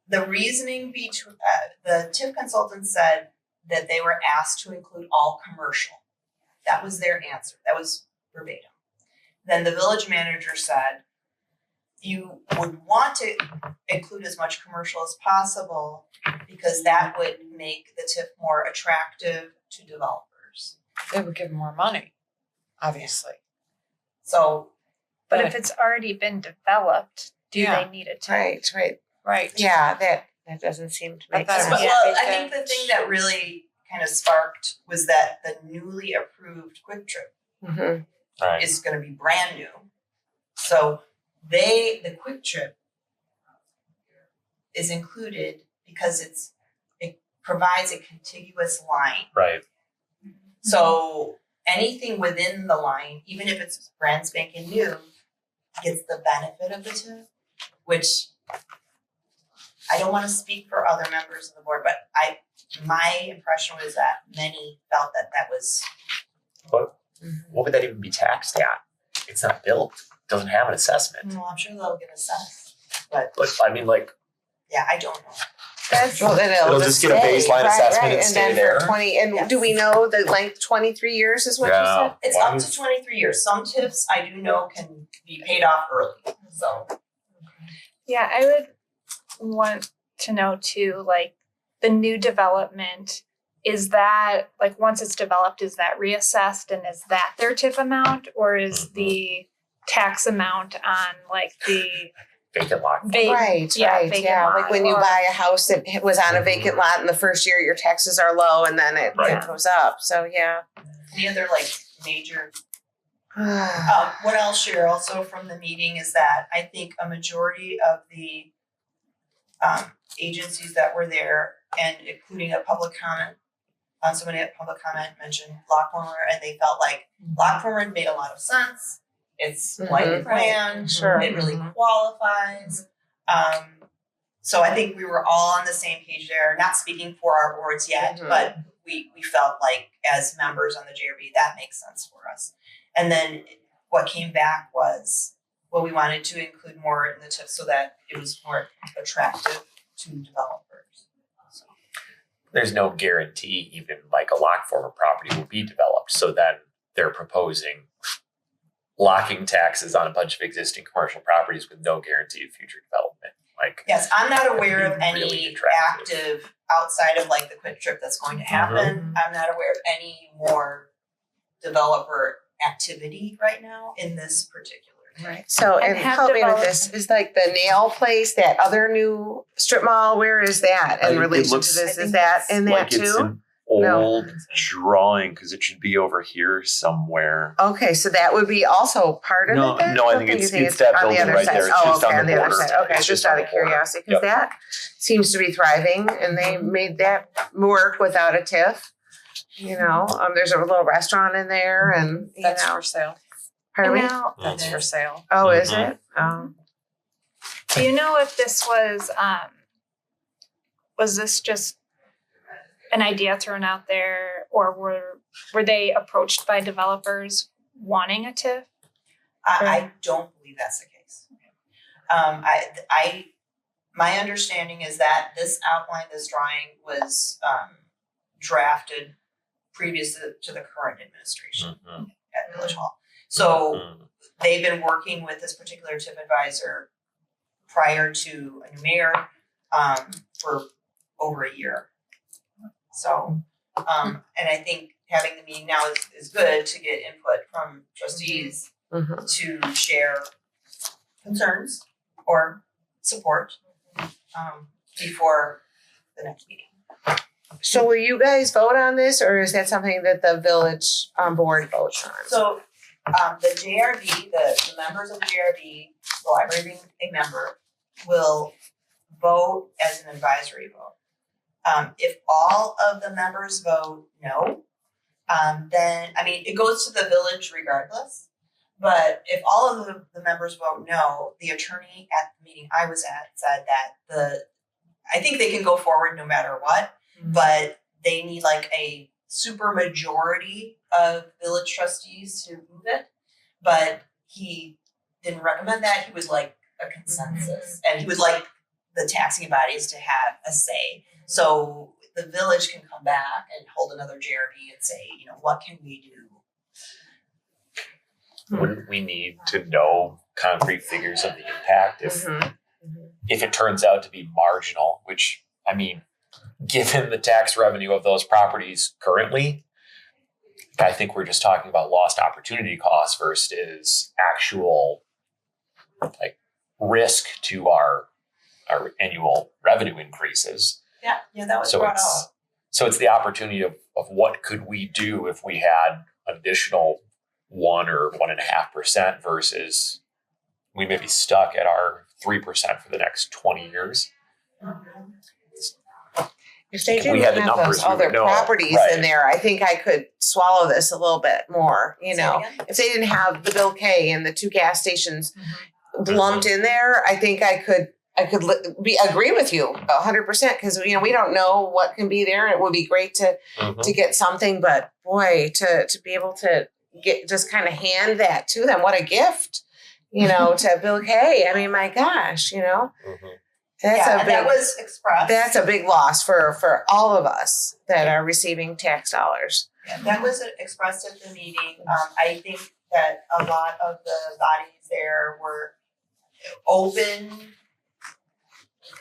the reasoning between the TIF consultant said that they were asked to include all commercial. That was their answer. That was verbatim. Then the village manager said you would want to include as much commercial as possible because that would make the TIF more attractive to developers. They would give more money, obviously. So But if it's already been developed, do Yeah. they need it to? Right. Right. Yeah, that doesn't seem to I make thought it sense. was- well, Yeah, I think the thing that really kind of sparked was that the newly approved Quick Trip Mhm. Right. is going to be brand new. So the Quick Trip is included because it provides a contiguous line. Right. So anything within the line, even if it's brand spanking new, gets the benefit of the TIF, which I don't want to speak for other members of the board, but my impression was that many felt that was What would that even be taxed at? It's not built. It doesn't have an assessment. well, I'm sure they'll get assessed, but But I mean, like, yeah, I don't know. Well, then It'll just get a stay, baseline right, assessment right. and stay then there. for 20, and do we know the length 23 years is what you said? It's Why up is- to 23 years. Some TIFs I do know can be paid off early. So Yeah, I would want to know too, like the new development, is that like once it's developed, is that reassessed and is that their TIF amount or is the tax amount on like the Vacant lot. Right, vacant like lot when you or- buy a house that was on a Mhm. vacant lot in the first year, your taxes are low and then it Right. goes up, so yeah. any other like major what I'll share also from the meeting is that I think a majority of the agencies that were there and including a public comment, somebody at public comment mentioned block former and they felt like block former made a lot of sense. It's lightly Mhm. planned, Sure. it really qualifies. So I think we were all on the same page there, not speaking for our boards yet, Mhm. but we felt like as members on the JRB, that makes sense for us. And then what came back was, well, we wanted to include more in the TIF so that it was more attractive to developers. So, There's no guarantee even like a lock former property will be developed. So then they're proposing locking taxes on a bunch of existing commercial properties with no guarantee of future development. Like, yes, I'm not aware of Really any attractive. active outside of like the Quick Trip that's going to happen. I'm not aware of any more developer activity right now in this particular. Right, so And and have help me with developed- this, is like the nail place, that other new strip mall, where is that I- in it relation to looks- this, I is think that in that like it's too? an old drawing because it should be over here somewhere. Okay, so that would be also part of No, it then? no, I Or think you it's that on the building other right side? there. It's Oh, just okay, on the other border. side. Okay, It's just just out on of the border. curiosity, Yep. because that seems to be thriving and they made that work without a TIF. You know, there's a little restaurant in there and, you That's know, for sale. pardon me? Now, That's for sale. Oh, is Mhm. it? Oh. do you know if this was this just an idea thrown out there or were they approached by developers wanting a TIF? I don't believe that's the case. My understanding is that this outline, this drawing was drafted previous to the current administration Mhm. at Village Hall. So Mhm. they've been working with this particular TIF advisor prior to a new mayor. for over a year. So, and I think having the meeting now is good to get input from trustees Mhm. to share concerns or support before the next meeting. So will you guys vote on this, or is that something that the village board votes on? So the JRB, the members of the JRB, the library being a member, will vote as an advisory vote. If all of the members vote no, then, I mean, it goes to the village regardless. But if all of the members vote no, the attorney at the meeting I was at said that I think they can go forward no matter what, but they need like a super majority of village trustees to move it. But he didn't recommend that. He was like a consensus, and he would like the taxing bodies to have a say. So the village can come back and hold another JRB and say, you know, what can we do? Wouldn't we need to know concrete figures of the impact Mhm. if it turns out to be marginal, which, I mean, given the tax revenue of those properties currently, I think we're just talking about lost opportunity costs versus actual like risk to our annual revenue increases. Yeah, that was brought up. So it's the opportunity of what could we do if we had additional 1 or 1.5% versus we may be stuck at our 3% for the next 20 years. If they If we didn't had the have numbers, those we would other know. properties Right. in there, I think I could swallow this a little bit more, you Say it know. again? If they didn't have the Bill K and the 2 gas stations lumped in there, I think I could agree with you 100%, because you know we don't know what can be there. It would be great to get something, but boy, to be able to get just kind of hand that to them, what a gift, you know, to Bill K. I mean, my gosh, you know, that's Yeah, a and big that was expressed. that's a big loss for all of us that are receiving tax dollars. Yeah, that was expressed at the meeting. I think that a lot of the bodies there were open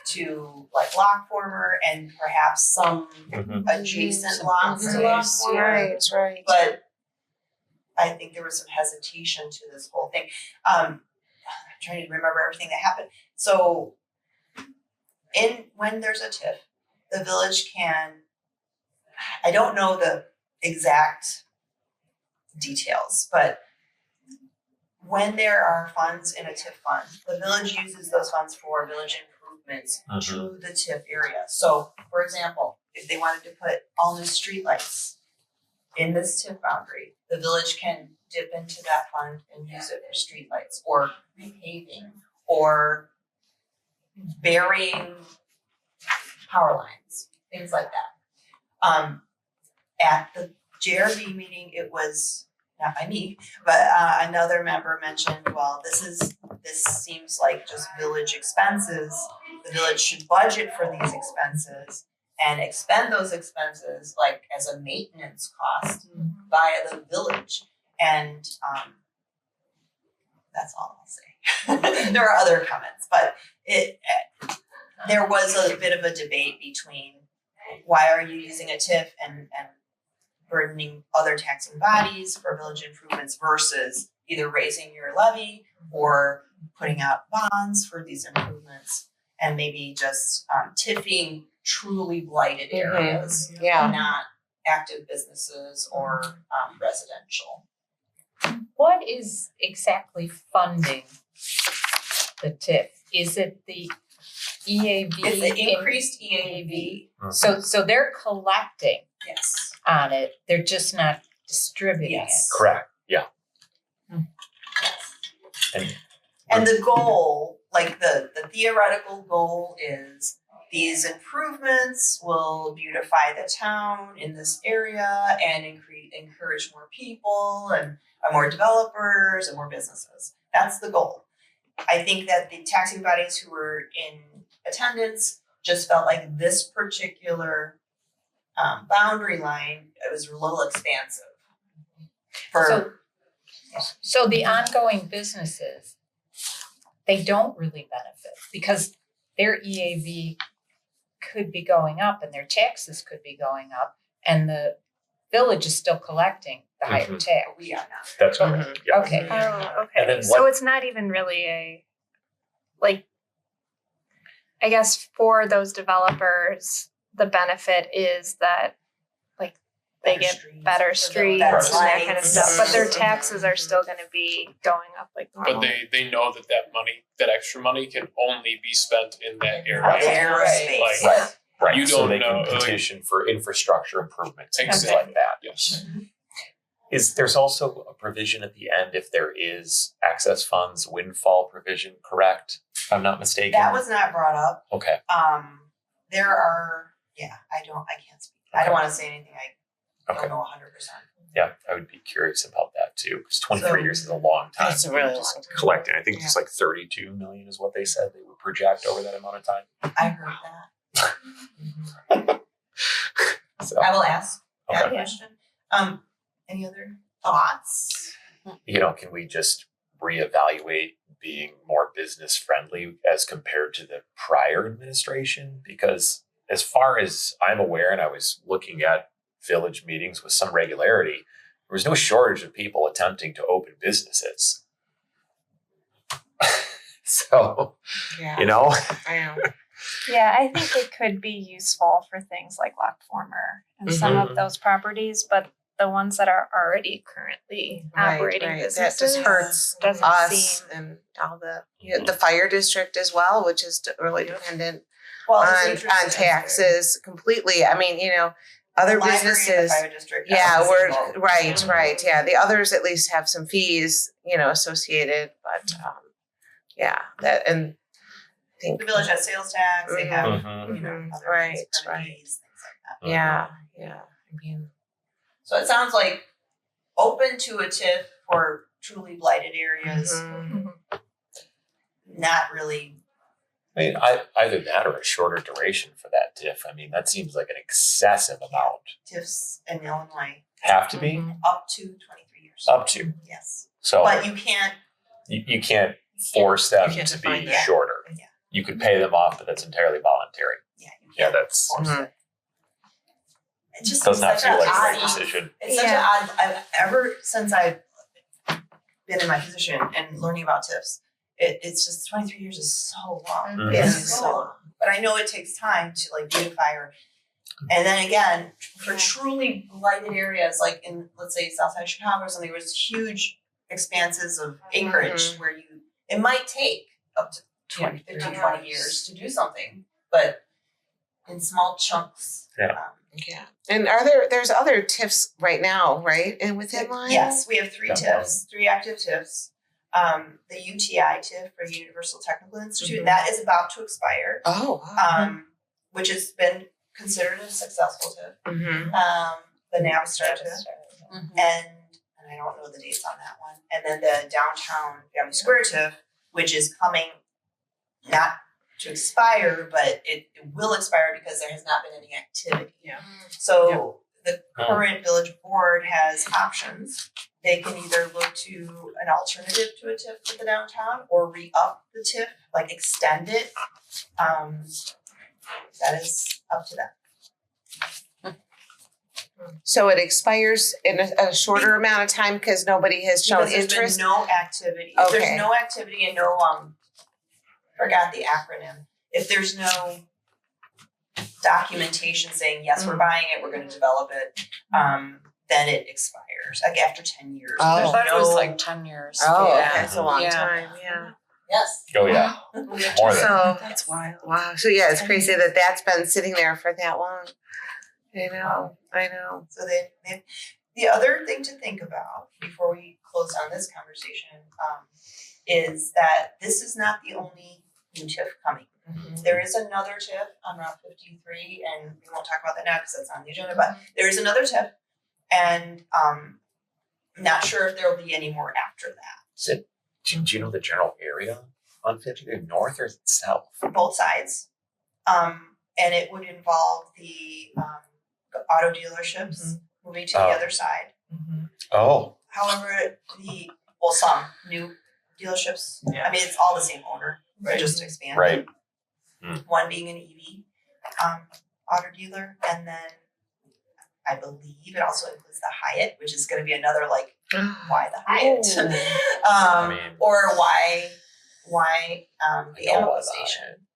to like lock former and perhaps some adjacent lots to lock former. Right. But I think there was some hesitation to this whole thing. I'm trying to remember everything that happened. So when there's a TIF, the village can, I don't know the exact details, but when there are funds in a TIF fund, the village uses those funds for village improvements to the TIF area. So, for example, if they wanted to put all new streetlights in this TIF boundary, the village can dip into that fund and use it for streetlights or repaving or burying power lines, things like that. At the JRB meeting, it was not by me, but another member mentioned, well, this seems like just village expenses. The village should budget for these expenses and expend those expenses like as a maintenance cost via the village. And that's all I'll say. There are other comments, but there was a bit of a debate between why are you using a TIF and burdening other taxing bodies for village improvements versus either raising your levy or putting out bonds for these improvements and maybe just TIFing truly blighted areas, Yeah. not active businesses or residential. What is exactly funding the TIF? Is it the EAV? It's the increased EAV. So they're collecting Yes. on it, they're just not distributing Yes. Correct. Yeah. Yes. And the goal, like the theoretical goal is these improvements will beautify the town in this area and encourage more people and more developers and more businesses. That's the goal. I think that the taxing bodies who were in attendance just felt like this particular boundary line, it was a little expansive. So the ongoing businesses, they don't really benefit because their EAV could be going up and their taxes could be going up, and the village is still collecting the higher Mhm. tax. We are not. That's Mhm. correct. Yeah. Okay. Oh, And then okay. So what- it's not even really a, like, I guess for those developers, the benefit is that, like, they Better get streets, better the streets better and that kind of lights. stuff, but their Mhm. taxes are still gonna be going up like normal. But they know that money, that extra money can only be spent in that area. Right. Airspace. Like- Right. Right. You So don't they know, can like- petition for infrastructure improvements and things Exactly. like that. Yes. There's also a provision at the end if there is access funds windfall provision, correct? If I'm not mistaken. That was not brought up. Okay. There are, I can't speak. I Okay. don't wanna say anything I Okay. don't know 100%. Yeah, I would be curious about that too, because 23 So- years is a long time. That's a really long time. Collecting. I think it's like 32 million is what they said they would project over that amount of time. I heard that. So, I will ask that okay. question. Any other thoughts? Can we just reevaluate being more business friendly as compared to the prior administration? Because as far as I'm aware, and I was looking at village meetings with some regularity, there was no shortage of people attempting to open businesses. So, Yeah, I know. Yeah, I think it could be useful for things like Lock Former and some Mhm. of those properties, but the ones that are already currently operating That businesses just hurts doesn't us seem. and all the fire district as well, which is really dependent Well, on taxes completely. I mean, other businesses. Yeah, right. Yeah, the others at least have some fees, associated, but that and I think The village has sales tax, they have, Mhm. other Right, things, right. things like that. yeah. I mean, So it sounds like open to a TIF for truly blighted areas, mhm. not really. I mean, either that or a shorter duration for that TIF. I mean, that seems like an excessive amount. TIFs in Illinois Have to be Mhm. up to 23 years. up to. Yes, So but you can't. you can't force them You can't to define be that. shorter. Yeah. You could pay them off, but that's entirely voluntary. You Yeah, can't that's force Mhm. it. It just does not such feel an like the odd right decision. It's such Yeah. an odd. Ever since I've been in my position and learning about TIFs, it's just 23 years is so long. Mhm. It's so long. But I know it takes time to like beautify or, and then again for truly blighted areas like in let's say Southside Chicago or something, there was huge expanses of acreage where it might take up to 20 years to do something, but in small chunks. Yeah. Yeah. And there's other TIFs right now, right? And within Lisle? Yes, we have 3 Yeah. TIFs, 3 active TIFs. The UTI TIF for Universal Technical Institute, Mhm. that is about to expire, Oh, wow. which has been considered a successful TIF. Mhm. The Navistar TIF, and I don't know the dates on that one. And then the Downtown Family Square TIF, which is coming not to expire, but it will expire because there has not been any activity. Yeah. So the current village board has options. They can either look to an alternative to a TIF for the downtown or re-up the TIF, like extend it. That is up to them. So it expires in a shorter amount of time because nobody has shown Because there's interest? been no activity. If Okay. there's no activity and no forgot the acronym. If there's no documentation saying, yes, we're buying it, we're gonna develop it, then it expires, like after 10 years. Oh. I There's thought it was no- like 10 years. Oh, Yeah. that's a long Yeah. time, yeah. Yes. Oh yeah, more than So that's wild. Wow. So yeah, it's crazy that that's been sitting there for that long. I know. So they the other thing to think about before we close down this conversation is that this is not the only new TIF coming. There is another TIF on Route 53, and we won't talk about that now because that's on the agenda, but there is another TIF, and not sure if there will be any more after that. do you know the general area on 50? North or south? Both sides. And it would involve the auto dealerships moving to the Oh. other side. Oh, However, some new dealerships, I mean, it's all the same owner, just expanded. right. One being an EV. auto dealer, and then I believe it also includes the Hyatt, which is gonna be another like, why the Hyatt? Or why the Amico station?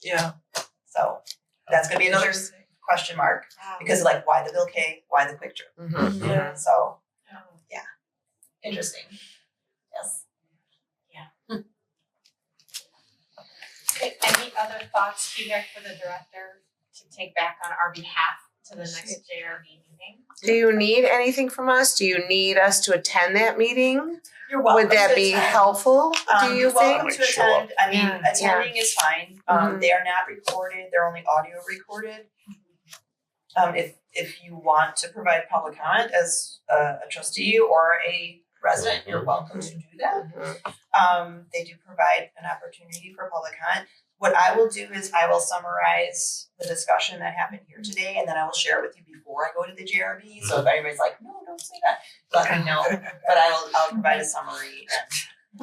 Yeah. So that's gonna be another question mark, because like, why the Bill K, why the Quick Trip? Yeah. So, yeah, interesting. Yes. Okay, any other thoughts, feedback for the director to take back on our behalf to the next JRB meeting? Do you need anything from us? Do you need us to attend that meeting? You're welcome. Would that to be attend. helpful, do you You're welcome think? to Show up. attend. I mean, Yeah, attending is fine. They are not recorded. They're only audio recorded. If you want to provide public comment as a trustee or a resident, you're welcome to do that. They do provide an opportunity for public comment. What I will do is I will summarize the discussion that happened here today, and then I will share it with you before I go to the JRB. So if anybody's like, no, don't say that, let me know. But I'll provide a summary.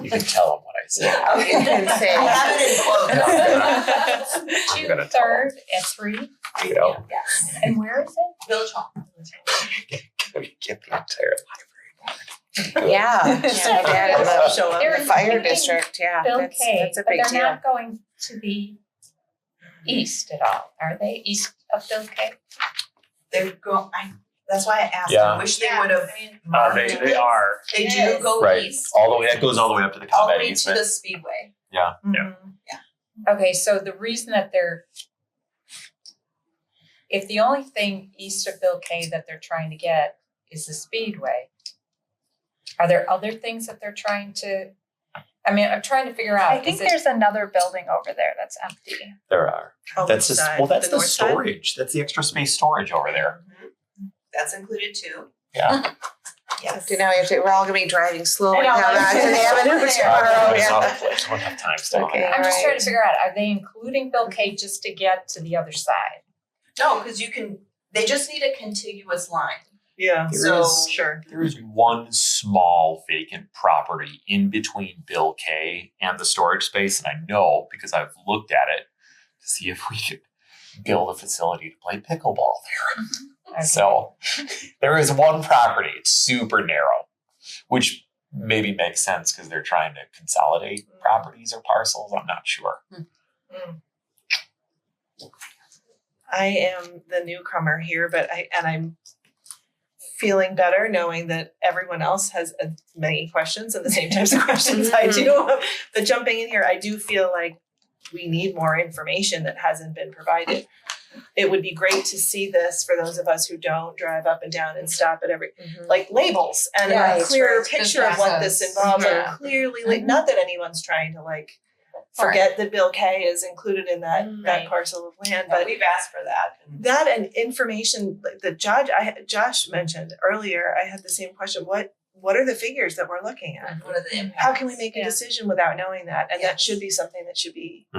You can tell them what I said. Yeah, You can say. I have it in quotes. I'm June gonna tell 3rd at 3. You know, Yes. And where is it? Village Hall. we get the entire Yeah, just like that in the They're fire including district, yeah, Bill that's K, a but big they're deal. not going to the east at all, are they? East of Bill K? That's why I asked. Yeah. I wish they would have. They are. They do Yes. go Right. east. All the way, it goes all the way up to the All the combat way to easement. the speedway. Yeah. Okay, so the reason that if the only thing east of Bill K that they're trying to get is the speedway, are there other things that they're trying to, I'm trying to figure out. I think there's another building over there that's empty. There are. On That's which the, side? well, that's the north side? storage. That's the extra space storage over there. That's included too. Yeah. Yes. So now we're all gonna be driving slowly I know, down I'm onto the avenue tomorrow, It's not a yeah. place. We don't have time still. Okay. I'm just trying Right. to figure out, are they including Bill K just to get to the other side? No, because they just need a contiguous line. Yeah. There So is- Sure. There is one small vacant property in between Bill K and the storage space, and I know because I've looked at it to see if we could build a facility to play pickleball there. Okay. So there is one property, it's super narrow, which maybe makes sense because they're trying to consolidate properties or parcels. I'm not sure. I am the newcomer here, but I'm feeling better knowing that everyone else has as many questions and the same types of questions I do. But jumping in here, I do feel like we need more information that hasn't been provided. It would be great to see this for those of us who don't drive up and down and stop at every, like labels and Right, a clearer right. picture of what this involves. Like clearly, like not that anyone's trying to like forget that Bill K is included in that parcel of land, but but we've asked for that. that and information, like the Josh mentioned earlier, I had the same question. What are the figures that we're looking at? What are the impacts? How can we make a Yeah. decision without knowing that? And Yeah. that should be something that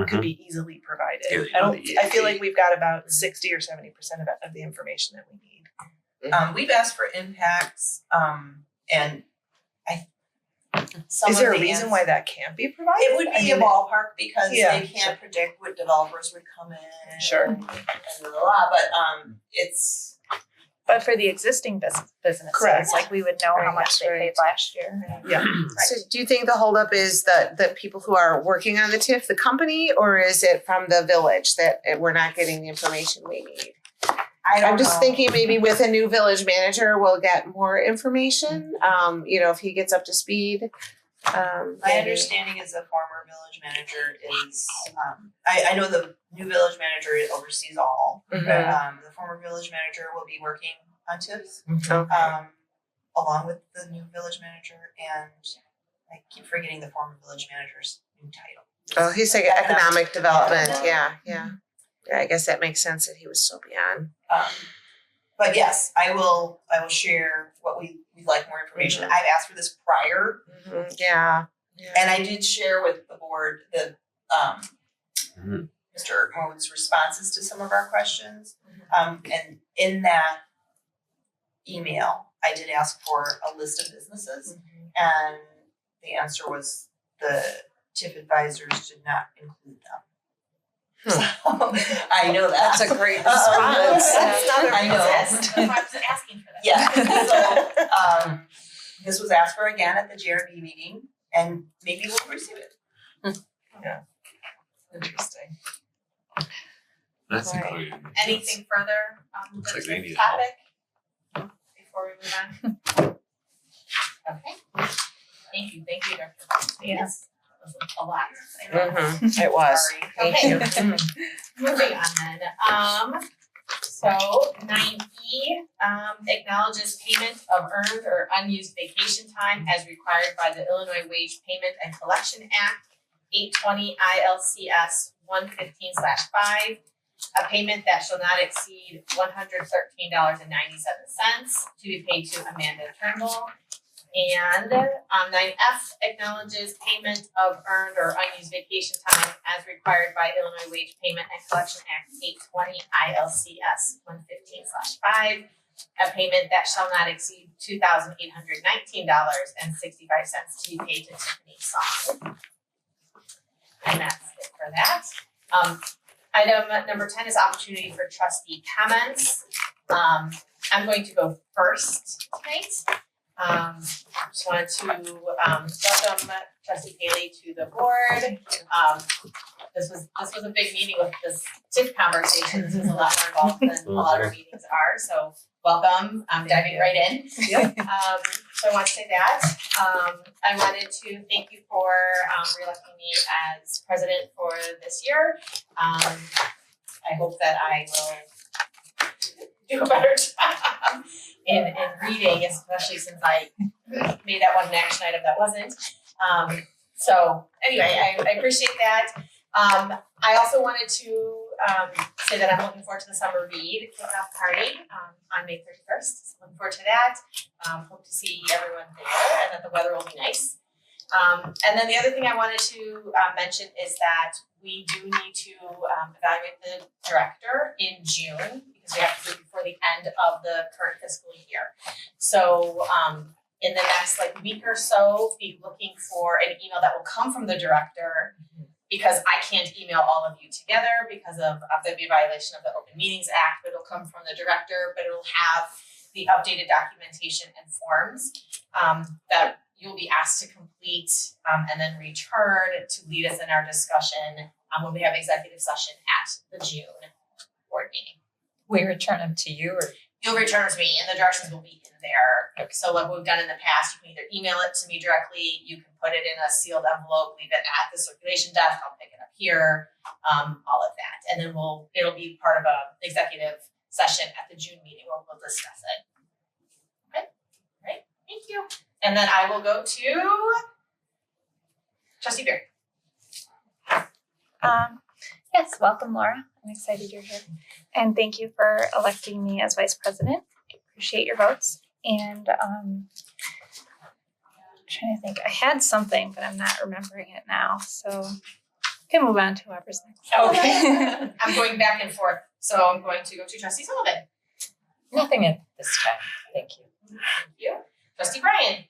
could be easily provided. Yeah, I feel like we've got about 60 or 70% of the information that we need. We've asked for impacts, and some Is of there a the reason ans- why that can't be provided? It would I be a mean, ballpark because Yeah, they can't predict what developers would come in. Sure. And blah, blah, blah, but it's. But for the existing businesses, Correct. like we would know how Right, much they right. paid last year. Yeah. So do you think the holdup is the people who are working on the TIF, the company, or is it from the village that we're not getting the information we need? I don't I'm just know. thinking maybe with a new village manager, we'll get more information, if he gets up to speed. My maybe. understanding is the former village manager is, I know the new village manager oversees all. Mhm. The former village manager will be working on TIFs, Okay. along with the new village manager, and I keep forgetting the former village manager's new title. Oh, he's like economic development, yeah. Yeah, I guess that makes sense that he was still beyond. But yes, I will share what we'd like more information. Mhm. I've asked for this prior, Yeah. and I did share with the board the Mr. Mode's responses to some of our questions. And in that email, I did ask for a list of businesses, and the answer was the TIF advisors did not include them. So, I know that. That's a great response. That's not a I know. reason. That's why I was asking for that. Yeah, so, this was asked for again at the JRB meeting, and maybe we'll receive it. Interesting. That's Right. included. Anything further on Looks this like they need help. topic before we move on? Okay. Thank you, Dr. Yes. That was a lot. I know. Mhm, it was. Sorry. Thank Okay. you. Moving on then, so 9E, acknowledges payment of earned or unused vacation time as required by the Illinois Wage Payment and Collection Act, 820 ILCS 115/5, a payment that shall not exceed $113.97 to be paid to Amanda Turnbull. And 9F acknowledges payment of earned or unused vacation time as required by Illinois Wage Payment and Collection Act 820 ILCS 115/5, a payment that shall not exceed $2,819.65 to be paid to Tiffany Song. And that's it for that. Item number 10 is opportunity for trustee comments. I'm going to go first tonight. Just wanted to welcome Trustee Haley to the board. This was a big meeting with this TIF conversation. This was a lot more involved than a lot of our meetings are. So welcome. I'm diving right in. Yep. So I want to say that. I wanted to thank you for re-electing me as president for this year. I hope that I will do a better job in reading, especially since I made that one an action item that wasn't. So anyway, I appreciate that. I also wanted to say that I'm looking forward to the summer read kickoff party on May 31st. So looking forward to that. Hope to see everyone there and that the weather will be nice. And then the other thing I wanted to mention is that we do need to evaluate the director in June because we have to do it before the end of the current fiscal year. So in the next week or so, be looking for an email that will come from the director because I can't email all of you together because of there'd be a violation of the Open Meetings Act, but it'll come from the director, but it'll have the updated documentation and forms that you'll be asked to complete and then return to lead us in our discussion when we have executive session at the June board meeting. We return them to you or? You'll return to me and the directions will be in there. Okay. So like we've done in the past, you can either email it to me directly, you can put it in a sealed envelope, leave it at the circulation desk, I'll pick it up here, all of that. And then it'll be part of a executive session at the June meeting where we'll discuss it. Okay, all right, thank you. And then I will go to Trustee Beer. Yes, welcome, Laura. I'm excited you're here. And thank you for electing me as vice president. I appreciate your votes. And I'm trying to think. I had something, but I'm not remembering it now. So we can move on to whoever's next. Okay. I'm going back and forth. So I'm going to go to Trustee Sullivan. Nothing at this time, thank you. Thank you. Trustee Bryan.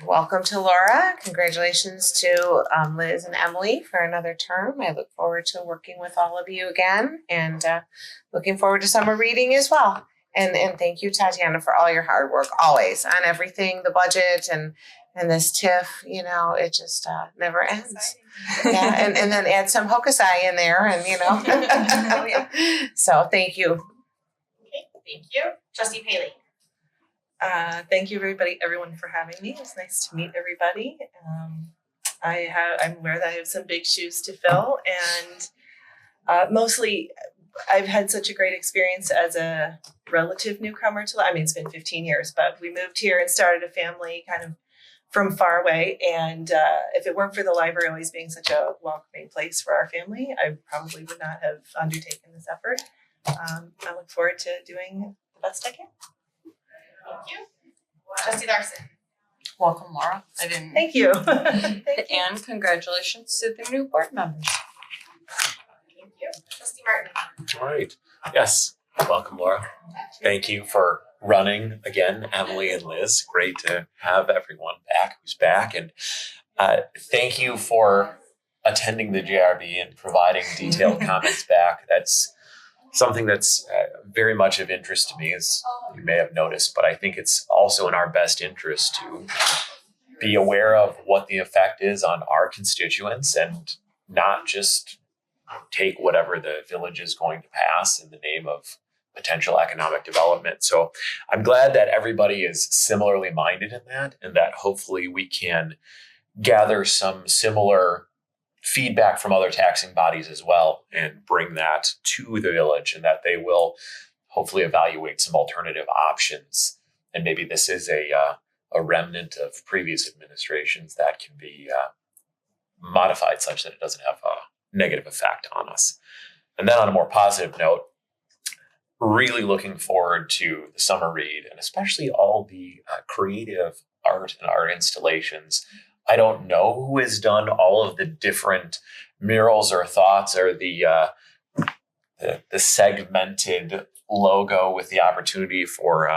Welcome to Laura. Congratulations to Liz and Emily for another term. I look forward to working with all of you again and looking forward to summer reading as well. And thank you, Tatiana, for all your hard work always on everything, the budget and this TIF, it just never ends. Yeah, and then add some Hokusai in there and So thank you. Okay, thank you. Trustee Paley. Thank you, everyone for having me. It's nice to meet everybody. I'm aware that I have some big shoes to fill, and mostly I've had such a great experience as a relative newcomer to. I mean, it's been 15 years, but we moved here and started a family kind of from far away. And if it weren't for the library always being such a welcoming place for our family, I probably would not have undertaken this effort. I look forward to doing the best I can. Thank you. Trustee Larson. Welcome, Laura. Thank you. And congratulations to the new board members. Thank you. Trustee Martin. All right. Yes. Welcome, Laura. Thank you for running again, Emily and Liz. Great to have everyone back who's back. And thank you for attending the JRB and providing detailed comments back. That's something that's very much of interest to me, as you may have noticed, but I think it's also in our best interest to be aware of what the effect is on our constituents and not just take whatever the village is going to pass in the name of potential economic development. So I'm glad that everybody is similarly minded in that, and that hopefully we can gather some similar feedback from other taxing bodies as well and bring that to the village, and that they will hopefully evaluate some alternative options. And maybe this is a remnant of previous administrations that can be modified such that it doesn't have a negative effect on us. And then on a more positive note, really looking forward to the summer read, and especially all the creative art and art installations. I don't know who has done all of the different murals or thoughts, or the segmented logo with the opportunity for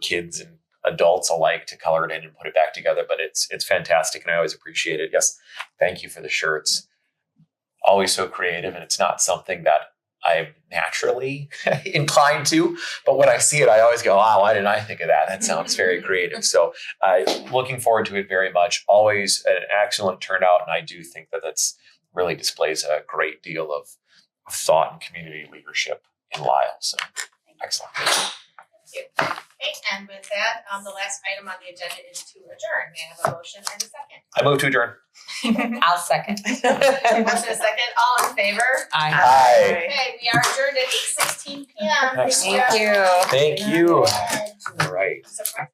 kids and adults alike to color it in and put it back together. But it's fantastic, and I always appreciate it. Yes, thank you for the shirts. Always so creative, and it's not something that I'm naturally inclined to, but when I see it, I always go, wow, why didn't I think of that? That sounds very creative. So looking forward to it very much. Always an excellent turnout, and I do think that that's really displays a great deal of thought and community leadership in Lisle. So excellent. Thank you. Okay, and with that, the last item on the agenda is to adjourn. May I have a motion and a second? I move to adjourn. I'll second. Motion and a second. All in favor? Aye. Okay, we are adjourned at 8:16 p.m. Excellent. Thank you. Thank you. All All right. Surprise.